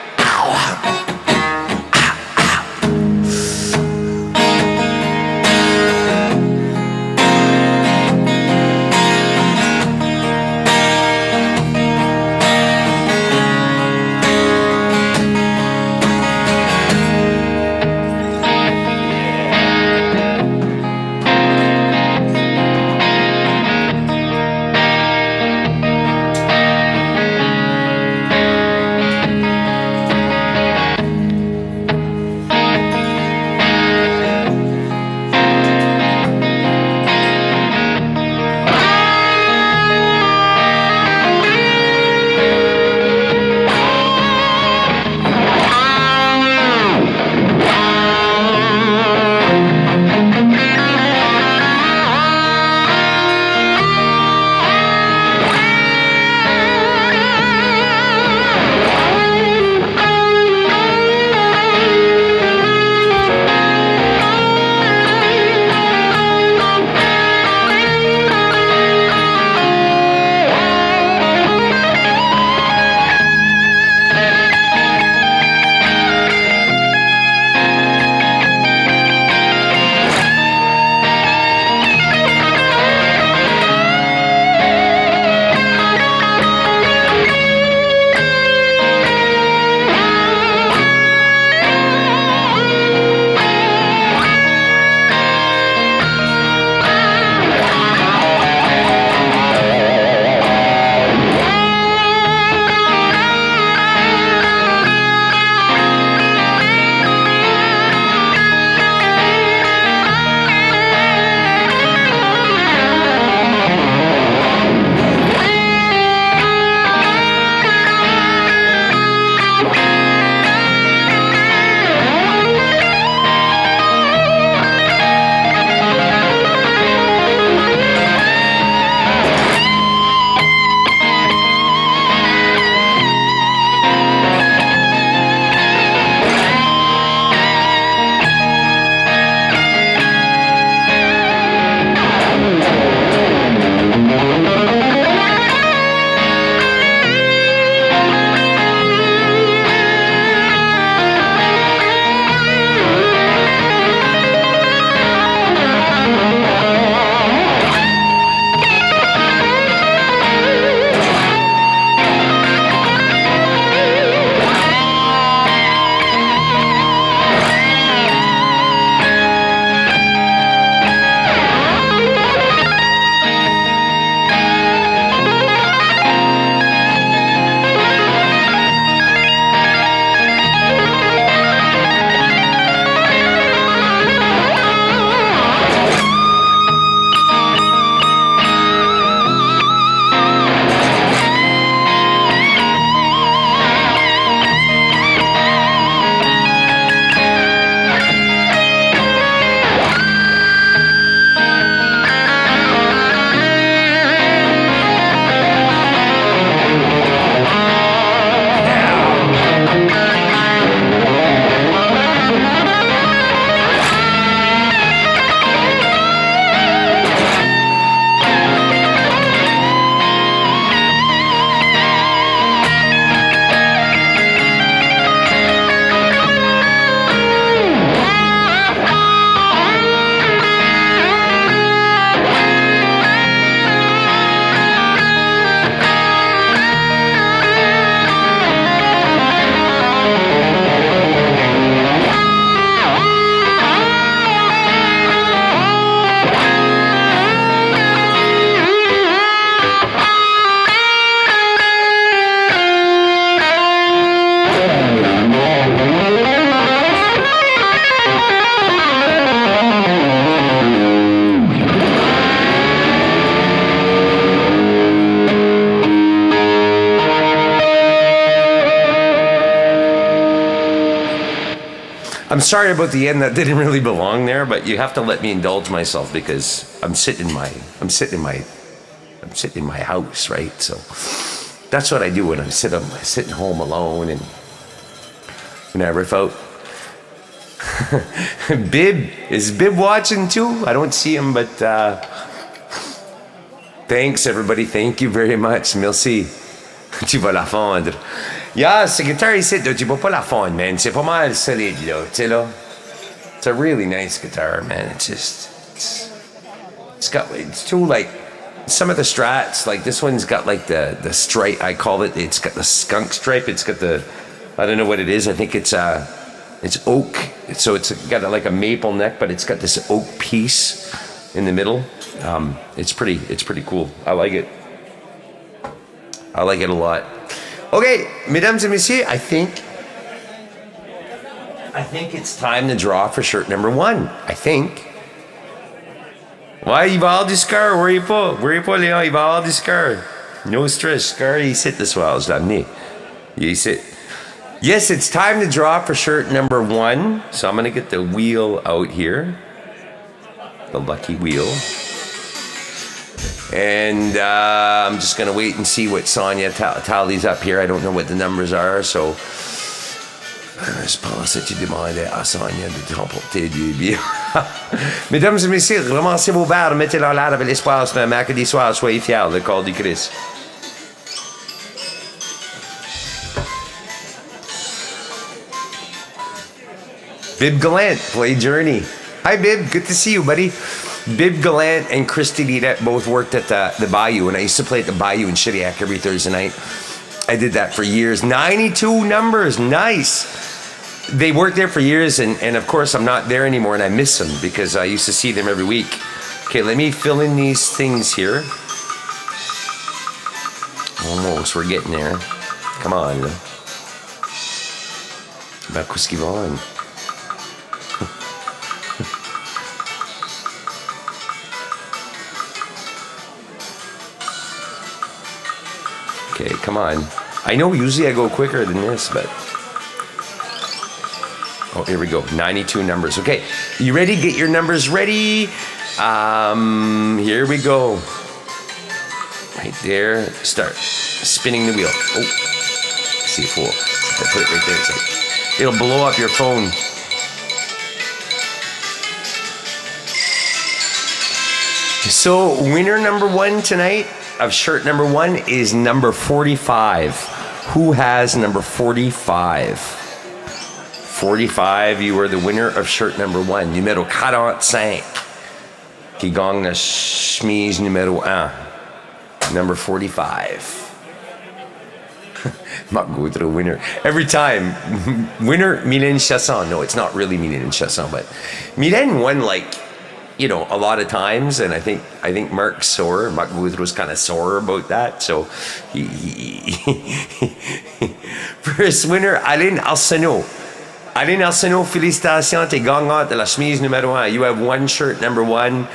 I'm sorry about the end. That didn't really belong there, but you have to let me indulge myself because I'm sitting in my sitting in my house, right? So that's what I do when I'm sitting home alone and whenever I felt. Bib, is Bib watching too? I don't see him, but thanks everybody. Thank you very much. Merci. Tu vas la fondre. Yeah, ce guitar ici, tu vas pas la fondre, man. C'est pas mal solide, là. Tu sais, là. It's a really nice guitar, man. It's too, like, some of the Strats, like this one's got like the stripe, I call it. It's got the skunk stripe. It's got the, I don't know what it is. I think it's oak. So it's got like a maple neck, but it's got this oak piece in the middle. It's pretty cool. I like it. I like it a lot. Okay, mesdames et messieurs, I think it's time to draw for shirt number 1. I think. Ouais, il va avoir du Scar, worry pas, Léon, il va avoir du Scar. No stress, Scar, il ici ce soir, je l'ai amené. Il est ici. Yes, it's time to draw for shirt number 1. So I'm going to get the wheel out here. The lucky wheel. And I'm just going to wait and see what Sonia tallies up here. I don't know what the numbers are, so je pense que tu demandais à Sonia de t'emporter du bien. Mesdames et messieurs, ramassez vos verres, mettez-les en l'air avec l'espoir d'un mercredi soir. Soyez fiers, le corps du Christ. Bib Gallant, play Journey. Hi, Bib. Good to see you, buddy. Bib Gallant and Christy Lidette both worked at the Bayou, and I used to play at the Bayou in Shediac every Thursday night. I did that for years. 92 numbers. Nice. They worked there for years, and of course, I'm not there anymore, and I miss them because I used to see them every week. Okay, let me fill in these things here. Almost. We're getting there. Come on. Qu'est-ce on? Okay, come on. I know usually I go quicker than this, but... Oh, here we go. 92 numbers. Okay, you ready? Get your numbers ready. Here we go. Right there. Start. Spinning the wheel. Oh, see a fool. I put it right there. It's like, it'll blow up your phone. So, winner number 1 tonight of shirt number 1 is number 45. Who has number 45? 45, you are the winner of shirt number 1. Numéro 45. Qui gagne la chemise numéro 1. Number 45. Marc Gaudreau, winner. Every time. Winner, Mylène Chasson. No, it's not really Mylène Chasson, but Mylène won like, you know, a lot of times, and I think Marc Gaudreau's kind of sore about that. So first winner, Aline Arsenault. Aline Arsenault, félicitations, t'es gagnante de la chemise numéro 1. You have one shirt number 1.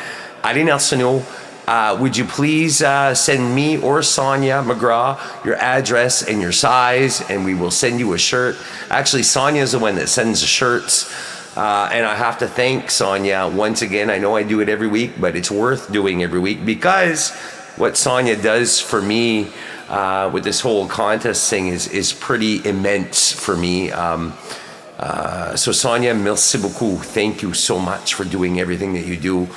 Aline Arsenault, would you please send me or Sonia McGraw your address and your size, and we will send you a shirt. Actually, Sonia's the one that sends the shirts. And I have to thank Sonia once again. I know I do it every week, but it's worth doing every week because what Sonia does for me with this whole contest thing is pretty immense for me. So Sonia, merci beaucoup. Thank you so much for doing everything that you do.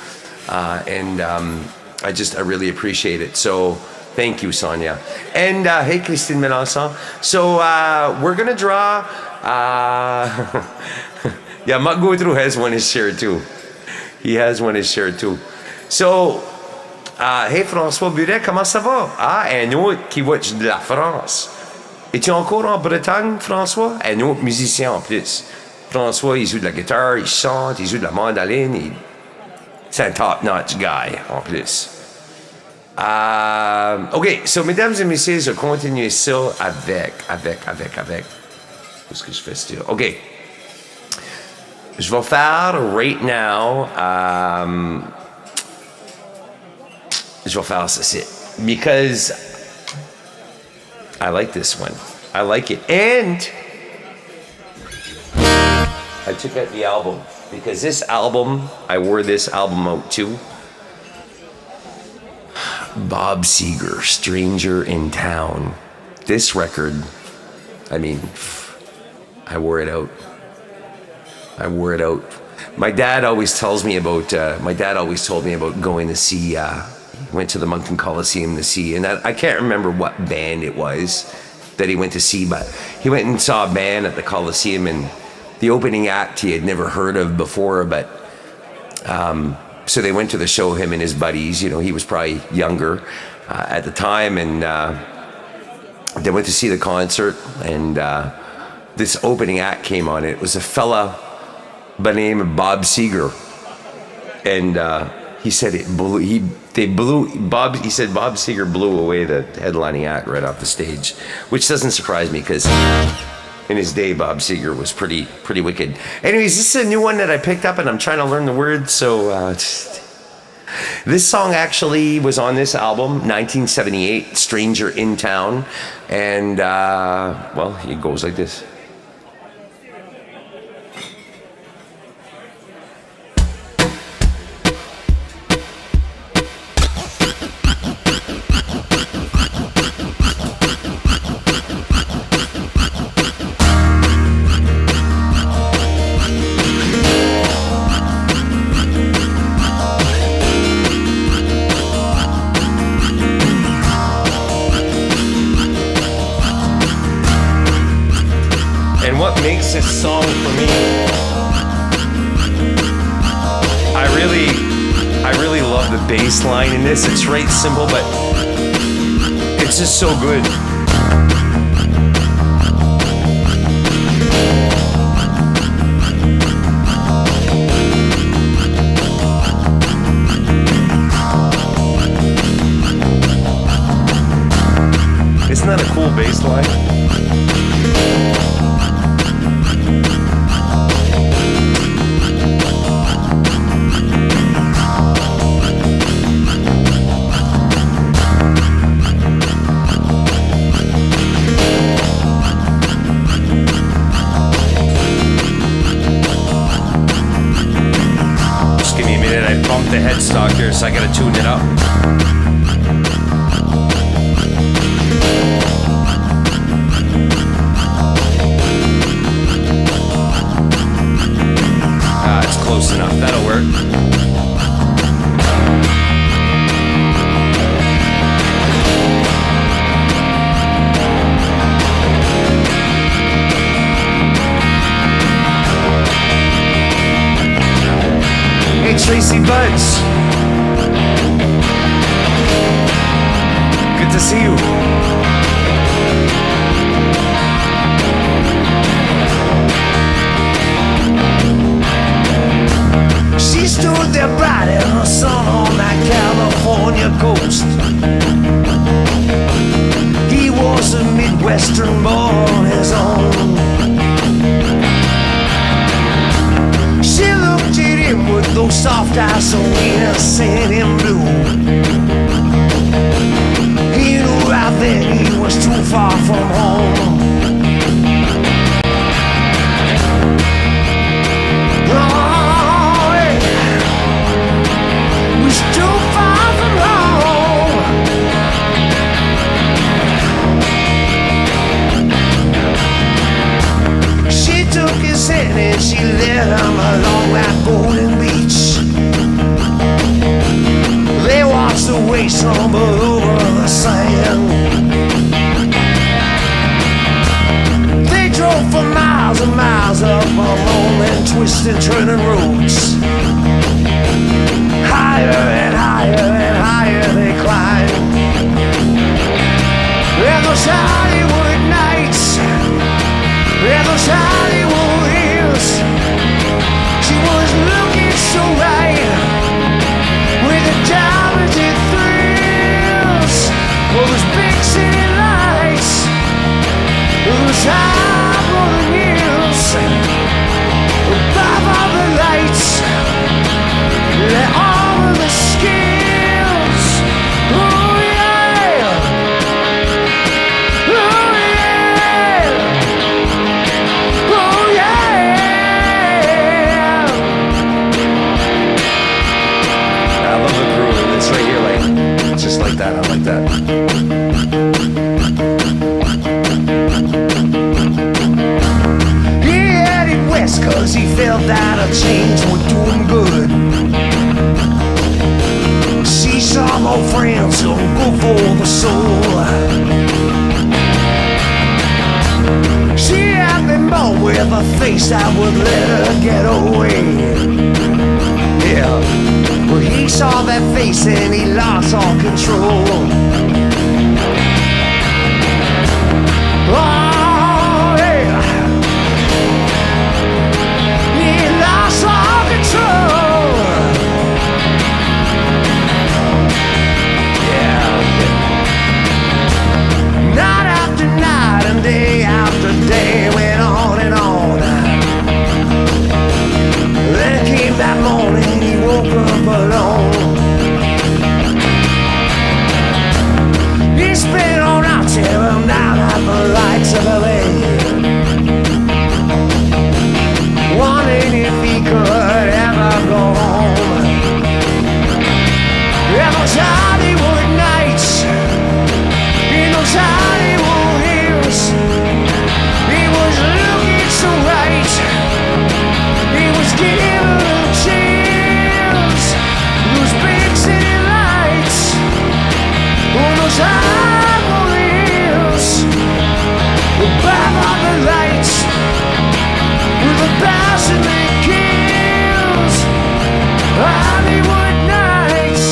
And I really appreciate it. So thank you, Sonia. And hey, Christine Melançon. So we're going to draw... Yeah, Marc Gaudreau has one his share too. He has one his share too. So, hey François Buret, comment ça va? Ah, un autre qui va de la France. Es-tu encore en Bretagne, François? Un autre musicien en plus. François, il joue de la guitare, il chante, il joue de la mandoline. C'est un top-notch guy en plus. Ok, so mesdames et messieurs, je continue ça avec. Qu'est-ce que je fais still? Ok. Je vais faire right now, je vais faire ceci. Because I like this one. I like it. And I took out the album. Because this album, I wore this album out too. Bob Seger, Stranger in Town. This record, I mean, I wore it out. My dad always told me about going to see, went to the Moncton Coliseum to see, and I can't remember what band it was that he went to see, but he went and saw a band at the Coliseum, and the opening act he had never heard of before, but so they went to the show, him and his buddies. You know, he was probably younger at the time, and they went to see the concert, and this opening act came on. It was a fella by the name of Bob Seger, and he said he said Bob Seger blew away the headlining act right off the stage, which doesn't surprise me because in his day, Bob Seger was pretty wicked. Anyways, this is a new one that I picked up, and I'm trying to learn the words. So this song actually was on this album, 1978, Stranger in Town. And, well, it goes like this. What makes this song for me, I really love the bass line in this. It's right simple, but it's just so good. Isn't that a cool bass line? The headstock here, so I gotta tune it up. It's close enough, that'll work. Hey, Tracy Buds. Good to see you. She stood there bright in the sun on that California coast. He was a Midwestern boy on his own. She looked at him with those soft eyes so innocent and blue. He knew right then he was too far from home. Oh, yeah. Was too far from home. She took his hand and she led him along that golden beach. They watched the waves tumble over the sand. They drove for miles and miles up along and twisting, turning roads. Higher and higher and higher they climbed. And those Hollywood nights, and those Hollywood hills. She was looking so right, with the diamonds and thrills. All those big city lights, those high rolling hills. Above all the lights, let all of the skills. Oh yeah, oh yeah, oh felt that a change was doing good. She saw more friends so good for the soul. She had been born with a face that would let her get away. Yeah, well he saw that face and he lost all control. Oh yeah, he lost all control. Yeah, night after night and day after day went on and on. Then came that morning, he woke up alone. He spent all night staring down at the lights of LA, wondering if he could ever go home. In those Hollywood nights, in those Hollywood hills, he was looking so right, he was giving them chills. Those big city lights, on those Hollywood hills, above all the lights, with a passion that kills. Hollywood nights.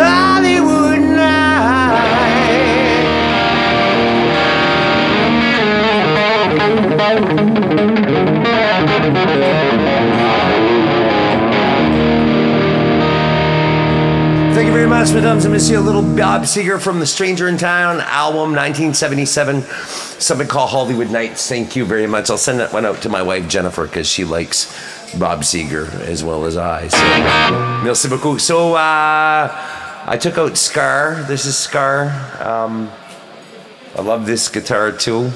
Hollywood Thank you very much, mesdames and messieurs. A little Bob Seger from the Stranger in Town album, 1977. Something called Hollywood Nights. Thank you very much. I'll send that one out to my wife, Jennifer, because she likes Bob Seger as well as I. So, merci beaucoup. So, I took out Scar. This is Scar. I love this guitar too.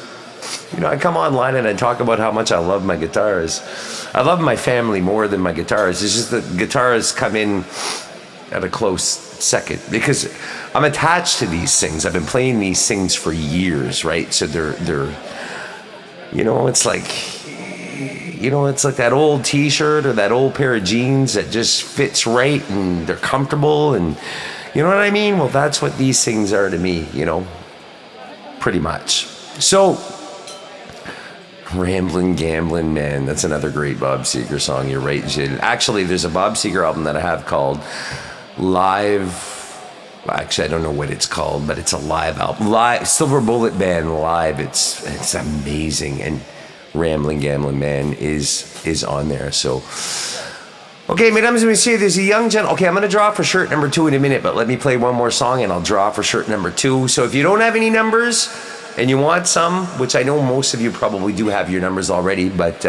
You know, I come online and I talk about how much I love my guitars. I love my family more than my guitars. It's just that guitars come in at a close second because I'm attached to these things. I've been playing these things for years, right? So they're you know, it's like that old t-shirt or that old pair of jeans that just fits right and they're comfortable and you know what I mean? Well, that's what these things are to me, you know, pretty much. So, Ramblin' Gamblin' Man, that's another great Bob Seger song. You're right, Jim. Actually, there's a Bob Seger album that I have called Live. Actually, I don't know what it's called, but it's a live album. Live, Silver Bullet Band Live. It's amazing, and Ramblin' Gamblin' Man is on there. So, okay, mesdames et messieurs, there's a young gent. Okay, I'm gonna draw for shirt number 2 in a minute, but let me play one more song, and I'll draw for shirt number 2. So if you don't have any numbers and you want some, which I know most of you probably do have your numbers already, but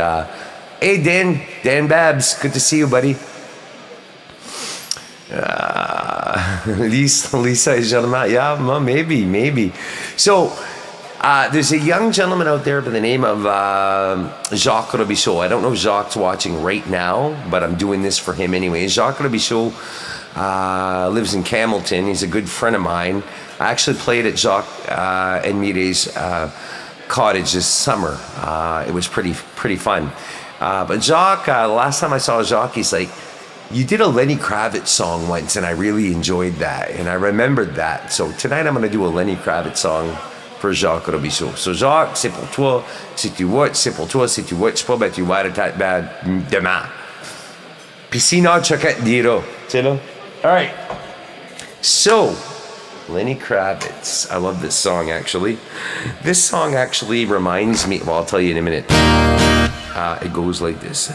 Hey, Dan Babs, good to see you, buddy. Lisa et gentlemen, yeah, well, maybe. So, there's a young gentleman out there by the name of Jacques Robichaud. I don't know if Jacques' watching right now, but I'm doing this for him anyway. Jacques Robichaud lives in Campbellton. He's a good friend of mine. I actually played at Jacques and Mireille's cottage this summer. It was pretty fun. But Jacques, the last time I saw Jacques, he's like, you did a Lenny Kravitz song once, and I really enjoyed that, and I remembered that. So tonight I'm going to do a Lenny Kravitz song for Jacques Robichaud. So Jacques, c'est pour toi. Si tu watch, c'est pour toi. Si tu watch pas, ben tu vas être bad demain. Puis sinon, tu te diras. Tu sais là? All right. So, Lenny Kravitz. I love this song, actually. This song actually reminds me, well, I'll tell you in a minute. It goes like this.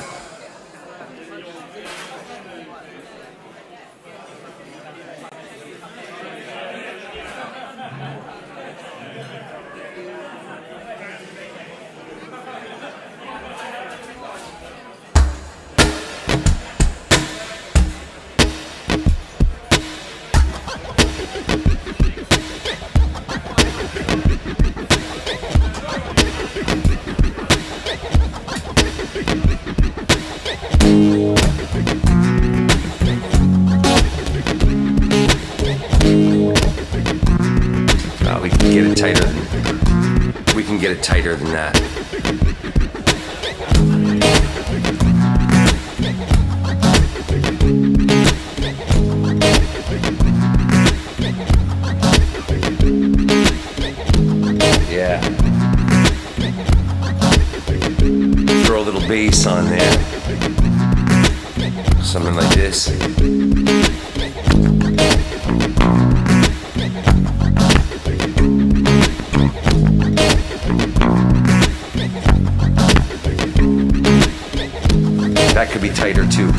We can get it tighter than that. Yeah. Throw a little bass on there. Something like this. That could be tighter too.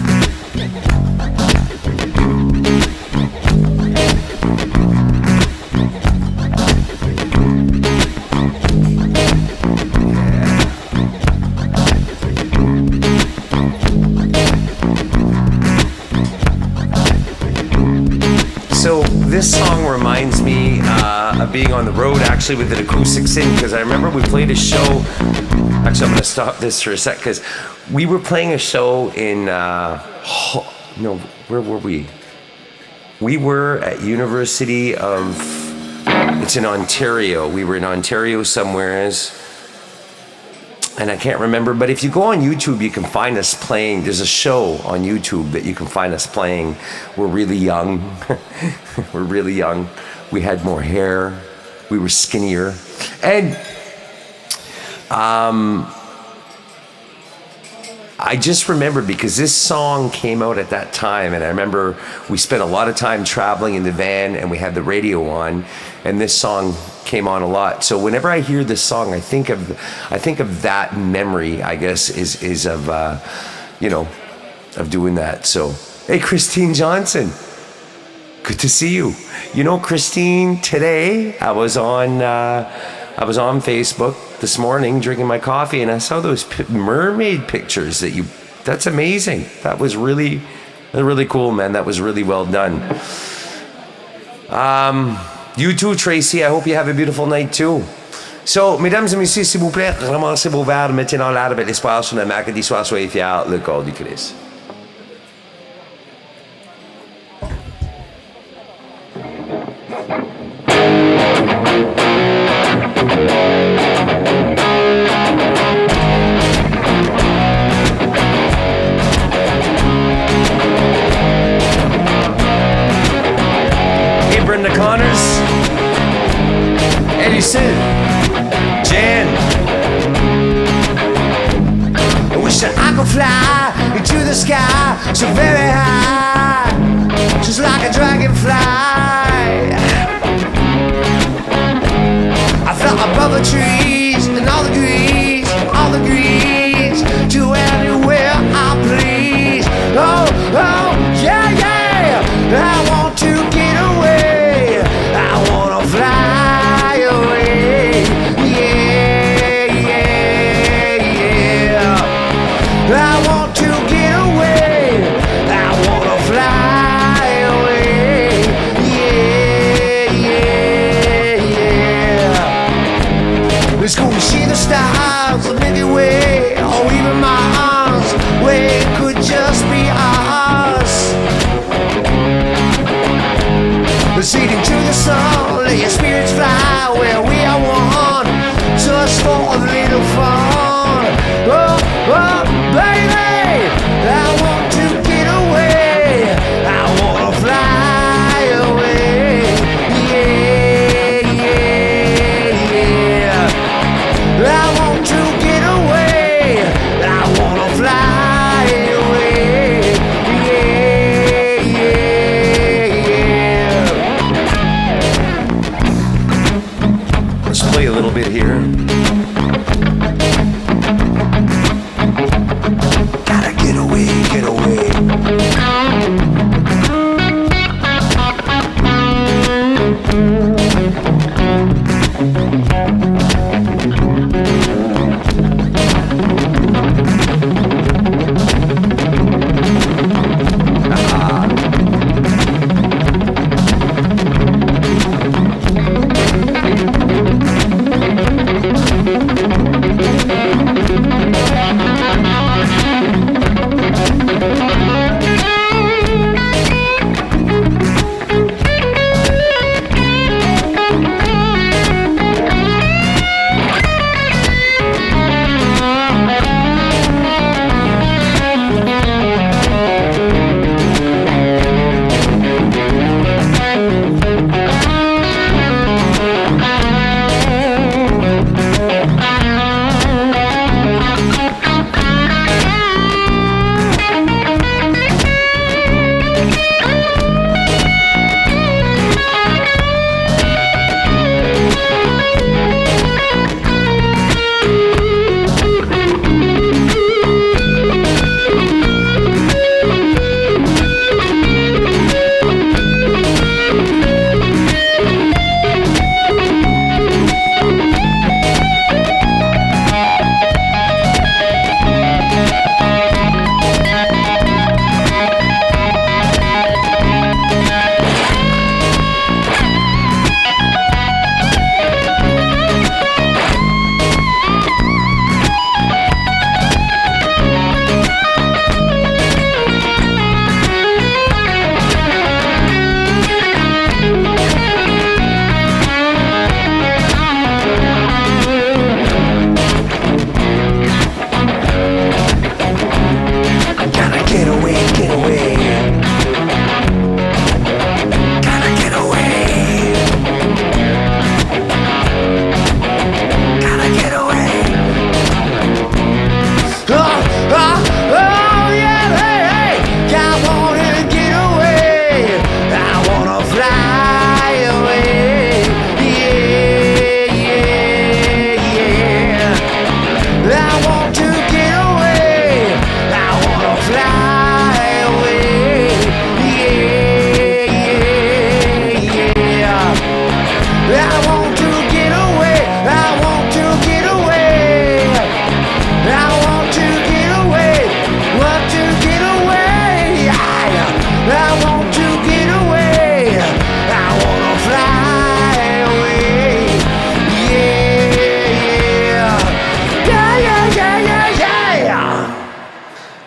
So this song reminds me of being on the road actually with an acoustic sing, because I remember we played a show. Actually, I'm going to stop this for a sec because we were playing a show in, where were we? We were at University of, it's in Ontario. We were in Ontario somewheres, and I can't remember, but if you go on YouTube, you can find us playing. There's a show on YouTube that you can find us playing. We're really young. We're really young. We had more hair. We were skinnier. And I just remember because this song came out at that time, and I remember we spent a lot of time traveling in the van, and we had the radio on, and this song came on a lot. So whenever I hear this song, I think of that memory. I guess is of of doing that. So hey, Christine Johnson, good to see you. You know, Christine, today I was on Facebook this morning drinking my coffee, and I saw those mermaid pictures that's amazing. That was really cool, man. That was really well done. You too, Tracy. I hope you have a beautiful night too. So, mesdames et messieurs, s'il vous plaît, ramassez vos verres, mettez dans l'air avec l'espoir sur le mercredi soir, soyez fiers, le corps du Christ. Brenda Connors, Eddie Sid, Jan. I wish that I could fly into the sky so very high, just like a dragonfly. I felt above the trees and all the greens to anywhere I please. Oh, yeah, I want to get away. I wanna fly away, yeah. stars, the Milky Way, or even Mars, where it could just be ours. Proceeding to the sun, let your spirits fly where we are one, just for a little fun. Oh, oh, baby, I want to get away, I wanna fly away. Yeah, yeah, yeah. I want to get away, I wanna fly away. Yeah, yeah, yeah. Let's play a little bit here. Gotta get away, get away.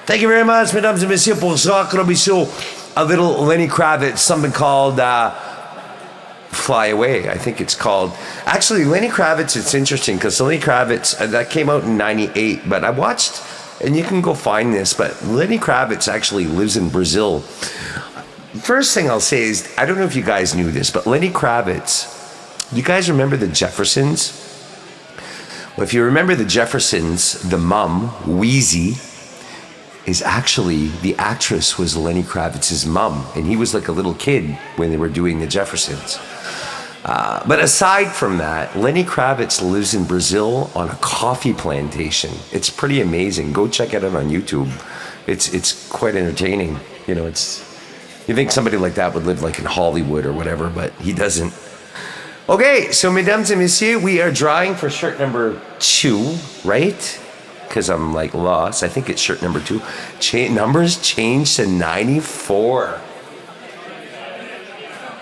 Thank you very much, mesdames et messieurs, pour Jacques Robichaud. A little Lenny Kravitz, something called Fly Away, I think it's called. Actually, Lenny Kravitz, it's interesting because Lenny Kravitz, that came out in 98, but I watched, and you can go find this, but Lenny Kravitz actually lives in Brazil. First thing I'll say is, I don't know if you guys knew this, but Lenny Kravitz, you guys remember the Jeffersons? Well, if you remember the Jeffersons, the mom, Wheezy, is actually, the actress was Lenny Kravitz's mom, and he was like a little kid when they were doing the Jeffersons. But aside from that, Lenny Kravitz lives in Brazil on a coffee plantation. It's pretty amazing. Go check it out on YouTube. It's quite entertaining. You know, you think somebody like that would live like in Hollywood or whatever, but he doesn't. Okay, so mesdames et messieurs, we are drawing for shirt number 2, right? Because I'm like lost. I think it's shirt number 2. Numbers changed to 94.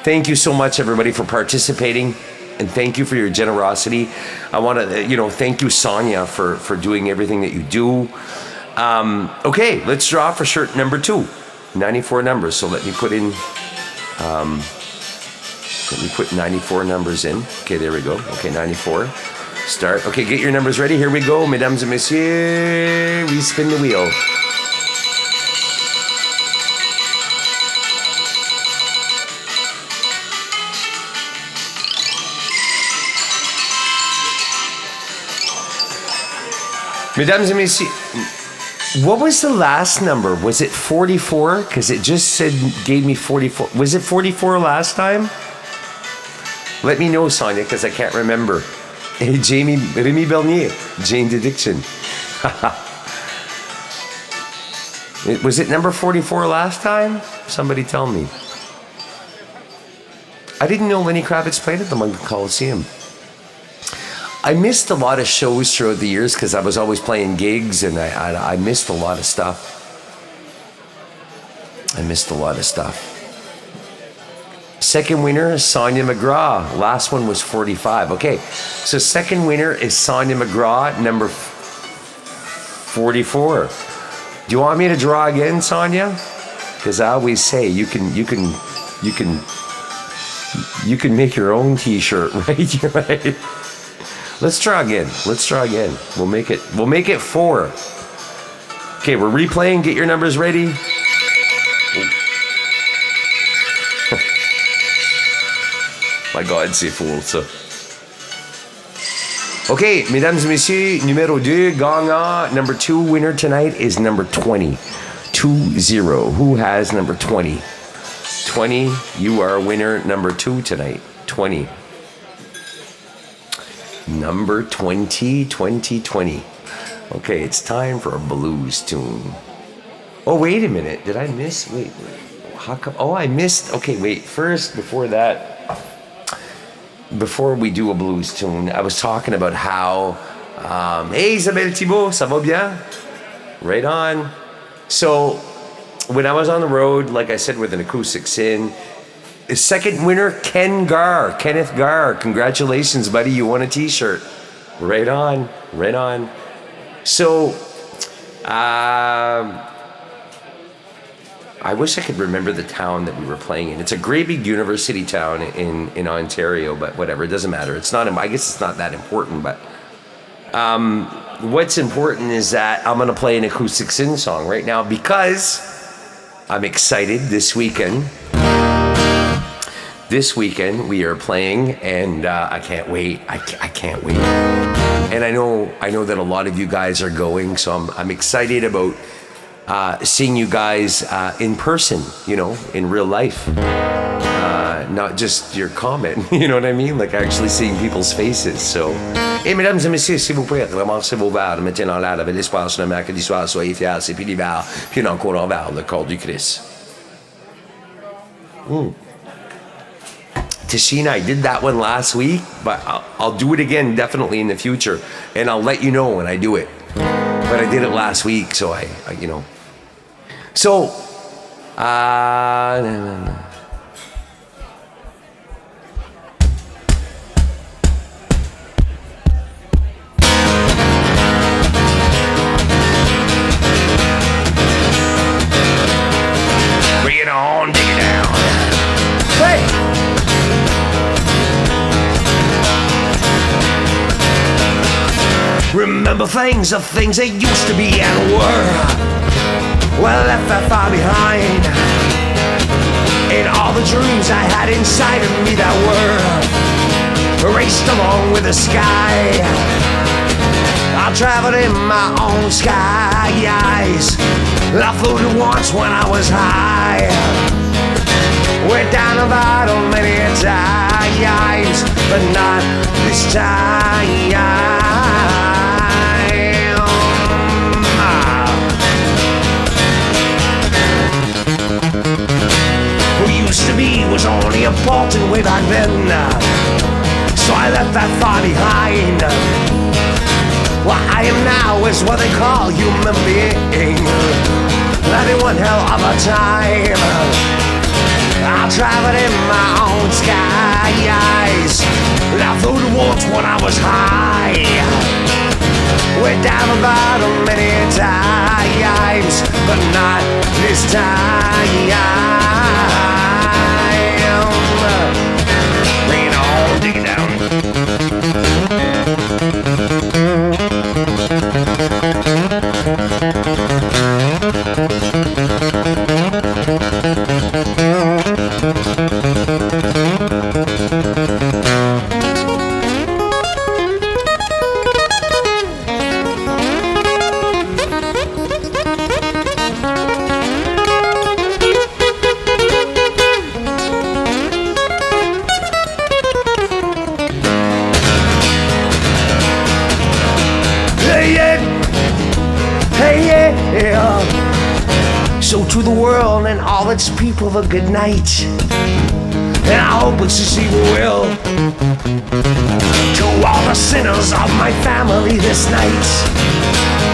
Thank you so much, everybody, for participating. and thank you for your generosity. I want to, thank you, Sonia, for doing everything that you do. Okay, let's draw for shirt number 2. 94 numbers. So let me put 94 numbers in. Okay, there we go. Okay, 94. Start. Okay, get your numbers ready. Here we go, mesdames et messieurs. We spin the wheel. Mesdames et messieurs, what was the last number? Was it 44? Because it just gave me 44. Was it 44 last time? Let me know, Sonia, because I can't remember. Hey, Rémi Bernier, Jane Dediction. Was it number 44 last time? Somebody tell me. I didn't know Lenny Kravitz played at the Moncton Coliseum. I missed a lot of shows throughout the years because I was always playing gigs, and I missed a lot of stuff. Second winner is Sonia McGraw. Last one was 45. Okay, so second winner is Sonia McGraw, number 44. Do you want me to draw again, Sonia? Because I always say you can make your own T-shirt, right? Right. Let's try again. We'll make it 4. Okay, we're replaying. Get your numbers ready. My God, c'est fou, ça. Okay, mesdames et messieurs, numéro 2, gagnant. Number 2 winner tonight is number 20. 20. Who has number 20? 20, you are winner number 2 tonight. 20. Number 20. Okay, it's time for a blues tune. Oh, wait a minute. Did I miss? Wait. How come? Oh, I missed. Okay, wait. First, before we do a blues tune, I was talking about how, hey, Isabelle Thibault, ça va bien? Right on. So, when I was on the road, like I said, with an acoustic sin, second winner, Kenneth Garr. Congratulations, buddy. You won a T-shirt. Right on. So, I wish I could remember the town that we were playing in. It's a great big university town in Ontario, but whatever. It doesn't matter. It's not. I guess it's not that important. But what's important is that I'm gonna play an acoustic sin song right now because I'm excited. This weekend we are playing, and I can't wait. I can't wait. And I know that a lot of you guys are going, so I'm excited about seeing you guys in person, in real life. Not just your comment, you know what I mean? Like actually seeing people's faces. So, et mesdames et messieurs, s'il vous plaît, ramassez vos verres, mettez en l'air avec l'espoir sur le mercredi soir, soyez fiers, c'est puis l'hiver, puis encore en verre, le corps du Christ. Tashina, I did that one last week, but I'll do it again definitely in the future, and I'll let you know when I do it. But I did it last week, so I So, bring it on, dig it down. Hey! Remember things of things that used to be and were. Well, left that far behind. And all the dreams I had inside of me that were raced along with the sky. I traveled in my own skies. I floated once when I was high. Went down the bottom many times, but not this time. Who used to be was only a Bolton way back then, so I left that far behind. What I am now is what they call human being. Having one hell of a time. I traveled in my own skies. And I flew once when I was high. Went down the bottom many times, but not this time. Bring it on, dig it down. So to the world and all its people, a good night. And I hope it's this evil will. To all the sinners of my family this night,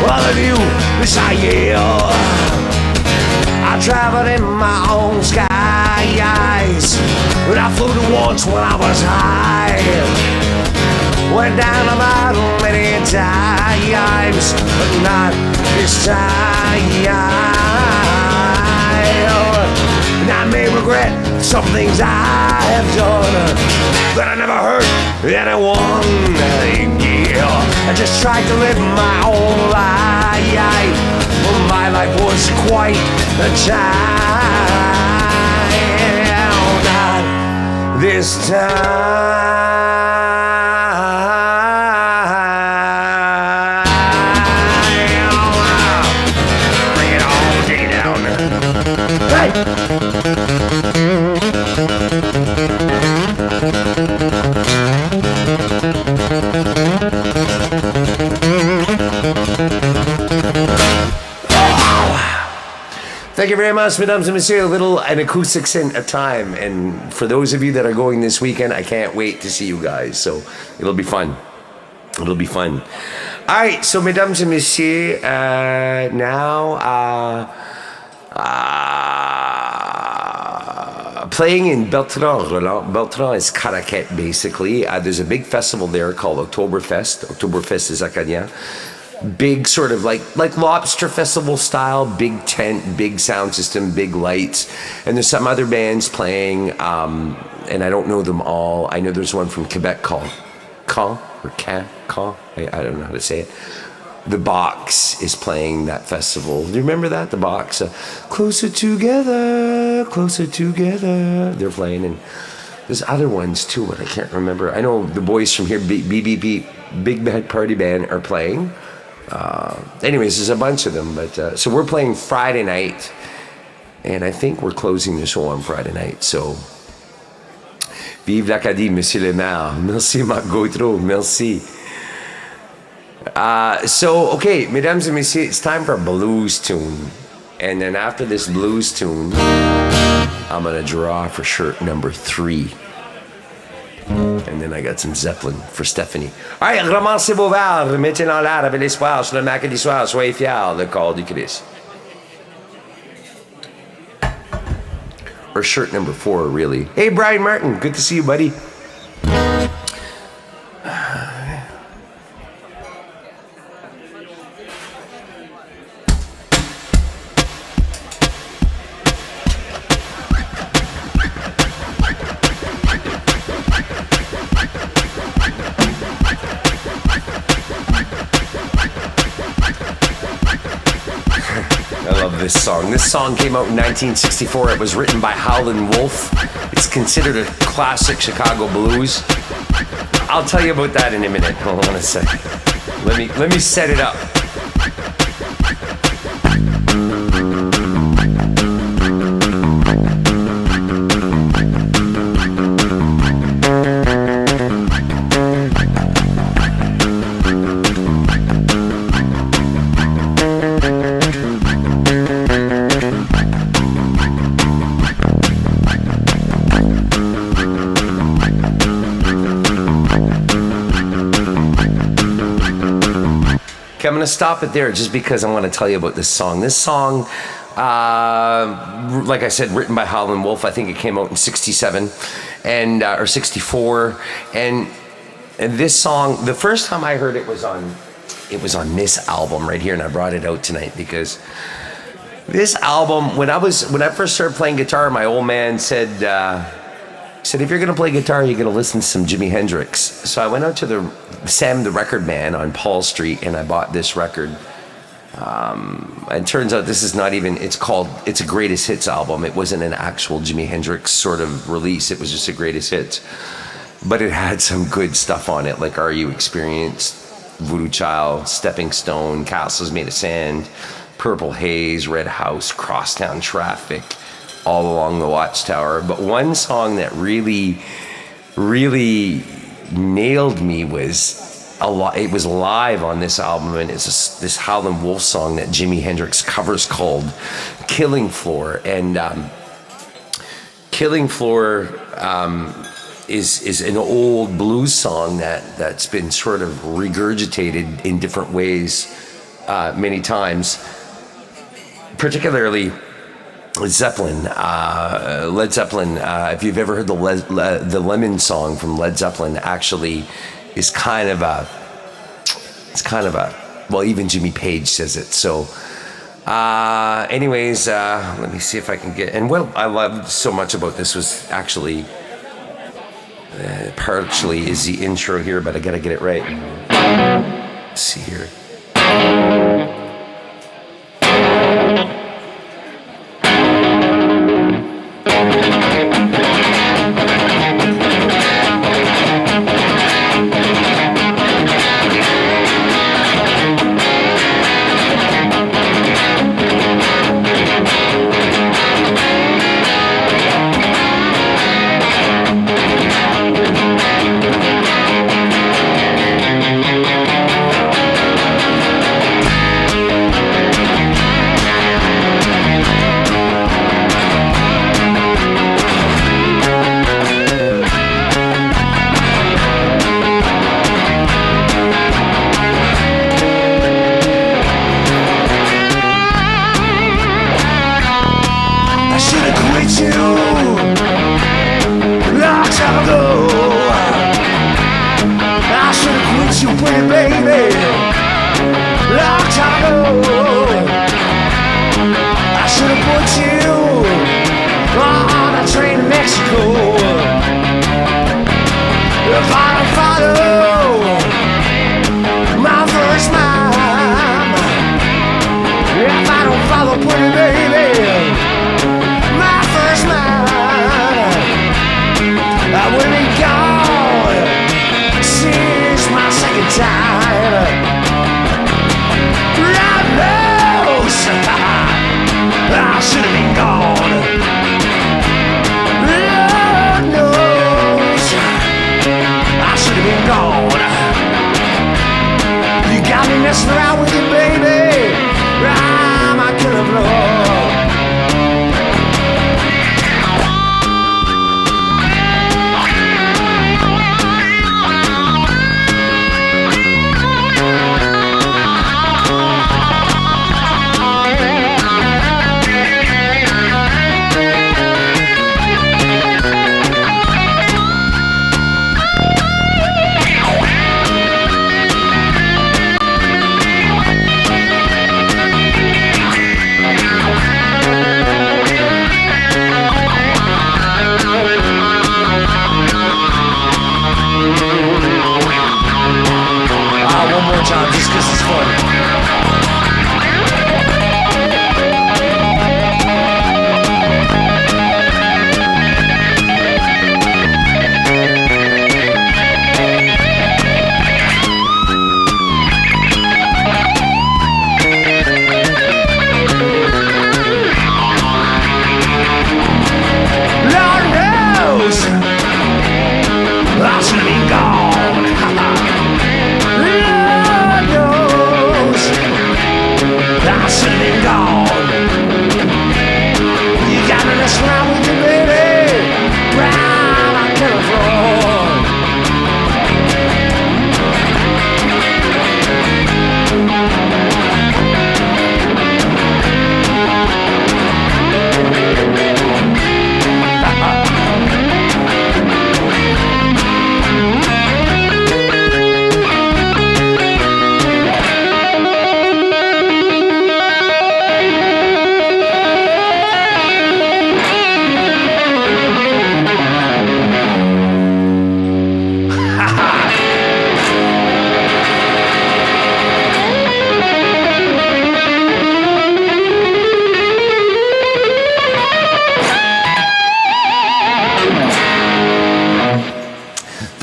all of you, this I yell. I traveled in my own skies, and I flew once when I was high. Went down the bottom many times, but not this time. And I may regret some things I have done, but I never hurt anyone. Yeah, I just tried to live my own life. Well, my life was quite a child. Not this time. Bring it on, dig it down. Hey! Thank you very much, mesdames and messieurs. A little an acoustic scent at a time. And for those of you that are going this weekend, I can't wait to see you guys. So it'll be fun. It'll be fun. All right, so mesdames and messieurs, playing in Beltran, Roland. Beltran is Caraquet, basically. There's a big festival there called Oktoberfest. Oktoberfest is Acadien. Big sort of like Lobster Festival style, big tent, big sound system, big lights. And there's some other bands playing, and I don't know them all. I know there's one from Quebec called Caen, or Caen, I don't know how to say it. The Box is playing that festival. Do you remember that? The Box. Closer Together, Closer Together. They're playing, and there's other ones too, but I can't remember. I know the boys from here, BBB, Big Bad Party Band, are playing. Anyways, there's a bunch of them, but so we're playing Friday night, and I think we're closing the show on Friday night. So, vive l'Acadie, Monsieur le Maire. Merci, Marc Gautreau. Merci. So, okay, mesdames et messieurs, it's time for a blues tune. And then after this blues tune, I'm going to draw for shirt number 3. And then I got some Zeppelin for Stephanie. All right, romancez vos vers, mettez en l'air avec l'espoir sur le mercredi soir, soyez fiers, le corps du Christ. Or shirt number 4, really. Hey, Brian Martin, good to see you, buddy. This song came out in 1964. It was written by Howlin' Wolf. It's considered a classic Chicago blues. I'll tell you about that in a minute. Hold on a sec. Let me set it up. I'm going to stop it there just because I want to tell you about this song. This song Like I said, written by Howlin' Wolf. I think it came out in '67 and or '64. And this song, the first time I heard it was on this album right here, and I brought it out tonight because this album, when I first started playing guitar, my old man said, if you're gonna play guitar, you're gonna listen to some Jimi Hendrix. So I went out to the Sam the Record Man on Paul Street, and I bought this record. And turns out this is not even, it's a greatest hits album. It wasn't an actual Jimi Hendrix sort of release. It was just a greatest hits. But it had some good stuff on it, like Are You Experienced, Voodoo Child, Stepping Stone, Castles Made of Sand, Purple Haze, Red House, Crosstown Traffic, All Along the Watchtower. But one song that really, really nailed me was it was live on this album, and it's this Howlin' Wolf song that Jimi Hendrix covers called Killing Floor. And Killing Floor is an old blues song that's been sort of regurgitated in different ways many times, particularly Led Zeppelin. If you've ever heard the Lemon song from Led Zeppelin, actually is kind of a, well, even Jimmy Page says it. So anyways, let me see if I can get, and what I loved so much about this was actually partially is the intro here, but I gotta get it right. Let's see here. Time.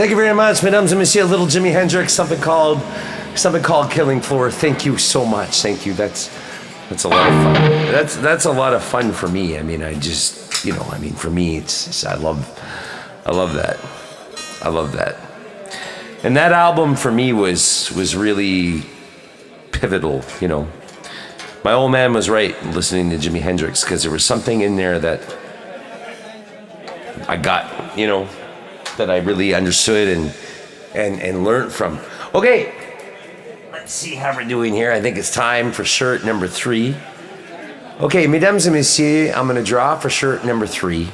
Thank you very much, mesdames and messieurs. Little Jimi Hendrix, something called Killing Floor. Thank you so much. Thank you. That's a lot of fun. That's a lot of fun for me. I mean, I just, for me, it's I love that. I love that. And that album for me was really pivotal. My old man was right listening to Jimi Hendrix, because there was something in there that I got, that I really understood and learned from. Okay, let's see how we're doing here. I think it's time for shirt number 3. Okay, mesdames et messieurs, I'm gonna draw for shirt number 3.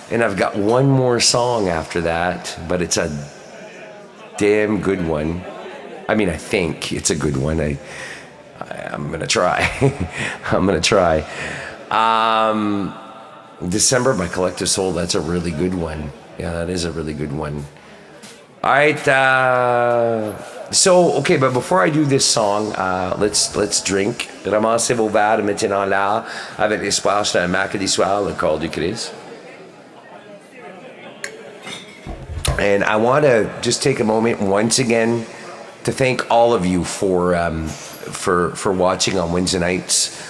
And I've got one more song after that, but it's a damn good one. I mean, I think it's a good one. I'm gonna try. I'm gonna try. December by Collective Soul. That's a really good one. Yeah, that is a really good one. All right. So, okay, but before I do this song, let's drink. Ramassez vos verres, mettez-en là, avec l'espoir, c'est un mercredi soir, le corps du Christ. And I want to just take a moment once again to thank all of you for watching on Wednesday nights.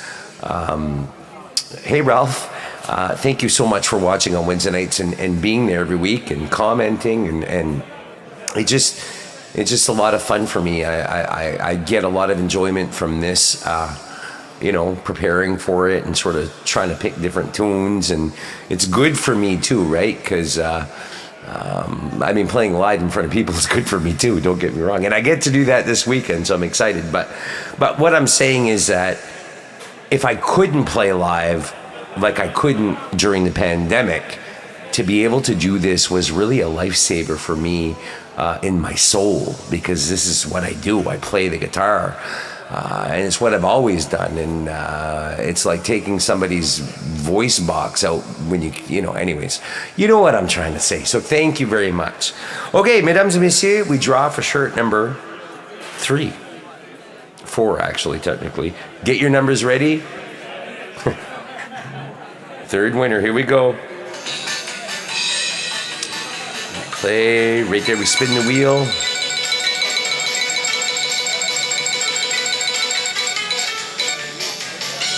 Hey, Ralph. Thank you so much for watching on Wednesday nights and being there every week and commenting and it's just a lot of fun for me. I get a lot of enjoyment from this, preparing for it and sort of trying to pick different tunes, and it's good for me too, right? Because playing live in front of people is good for me too. Don't get me wrong, and I get to do that this weekend, so I'm excited. But what I'm saying is that if I couldn't play live, like I couldn't during the pandemic, to be able to do this was really a lifesaver for me in my soul, because this is what I do. I play the guitar, and it's what I've always done. And it's like taking somebody's voice box out when anyways, you know what I'm trying to say. So thank you very much. Okay, mesdames et messieurs, we draw for shirt number 3. 4, actually, technically. Get your numbers ready. Third winner, here we go. Play right there, we spin the wheel.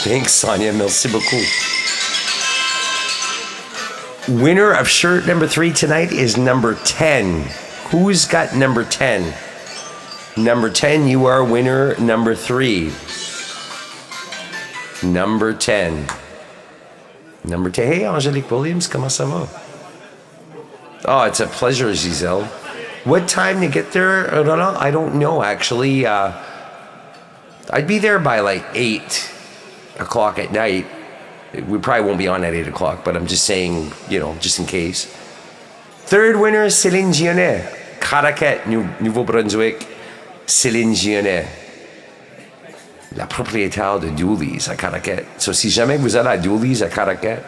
Thanks, Sonia, merci beaucoup. Winner of shirt number 3 tonight is number 10. Who's got number 10? Number 10, you are winner number 3. Number 10. Number 10. Hey, Angelique Williams, comment ça va? Oh, it's a pleasure, Giselle. What time to get there? I don't know, actually. I'd be there by like 8 o'clock at night. We probably won't be on at 8 o'clock, but I'm just saying, just in case. Third winner, Céline Gionnet. Caraquet, Nouveau-Brunswick. Céline Gionnet. La propriétaire de Dooley's à Caraquet. So, si jamais vous allez à Dooley's à Caraquet,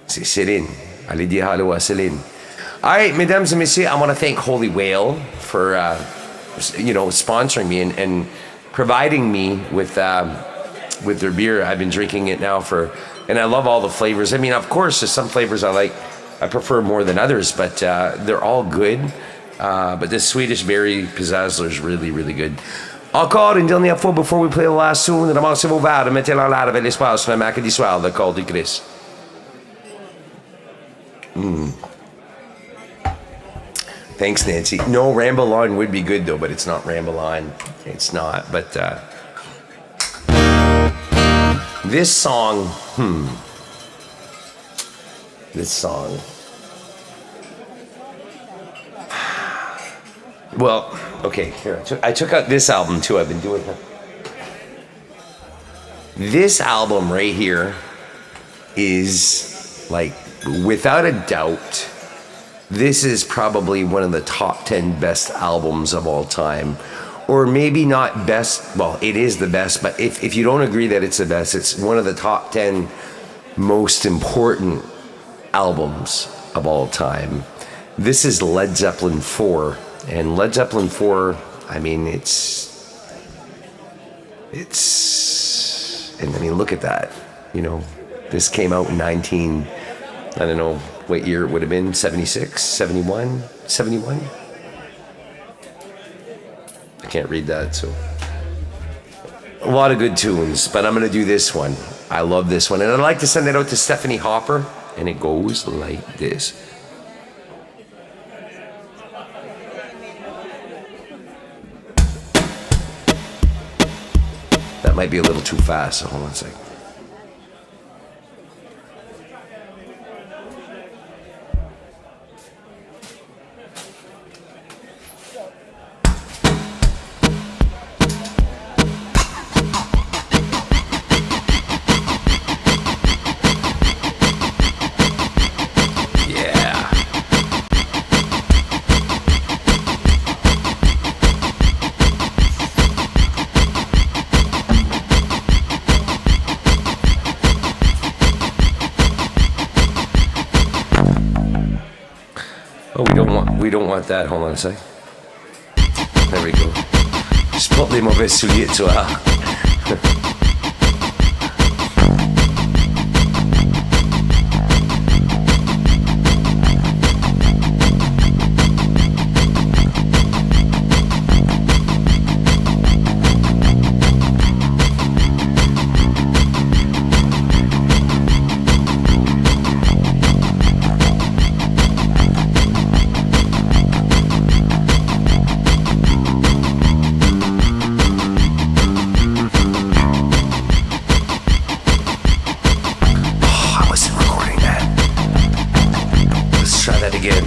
c'est Céline. Allez dire hello à Céline. All right, mesdames et messieurs, I want to thank Holy Whale for, sponsoring me and providing me with their beer. I've been drinking it now and I love all the flavors. I mean, of course, there's some flavors I prefer more than others, but they're all good. But this Swedish berry Pizzazler is really, really good. Encore une dernière fois before we play the last tune, ramassez vos verres, mettez-en là avec l'espoir sur un mercredi soir, le corps du Christ. Thanks, Nancy. No, Ramble On would be good though, but it's not Ramble On. It's not. But this song, Well, okay, here, I took out this album too. I've been doing it. This album right here is, like, without a doubt, this is probably one of the top 10 best albums of all time. Or maybe not best, well, it is the best, but if you don't agree that it's the best, it's one of the top 10 most important albums of all time. This is Led Zeppelin 4. And Led Zeppelin 4, I mean, and I mean, look at that. This came out in I don't know what year it would have been, 76, 71, 71? I can't read that, so. A lot of good tunes, but I'm going to do this one. I love this one. And I'd like to send it out to Stephanie Hopper, and it goes like this. That might be a little too fast, so hold on a second. Oh, we don't want that. Hold on a sec. There we go. Spot les mauvais souliers, toi. Try that again.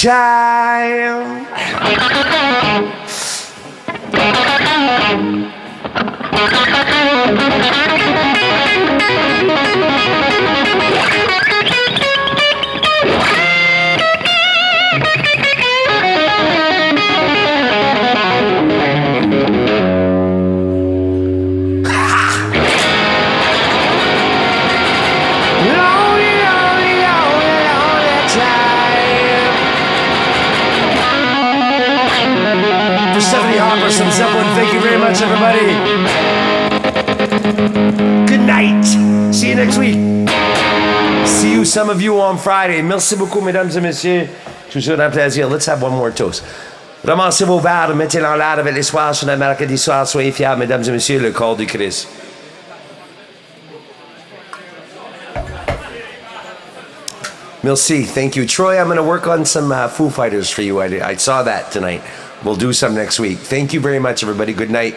time. Lonely, lonely, lonely, lonely time. For Stephanie Hopper, some Zeppelin, thank you very much, everybody. Good night. See you next week. See you, some of you, on Friday. Merci beaucoup, mesdames et messieurs. Toujours un plaisir. Let's have one more toast. Ramassez vos verres, mettez-les en l'air avec les soirs sur le mercredi soir. Soyez fiers, mesdames et messieurs, le corps du Christ. Merci, thank you. Troy, I'm going to work on some Foo Fighters for you. I saw that tonight. We'll do some next week. Thank you very much, everybody. Good night.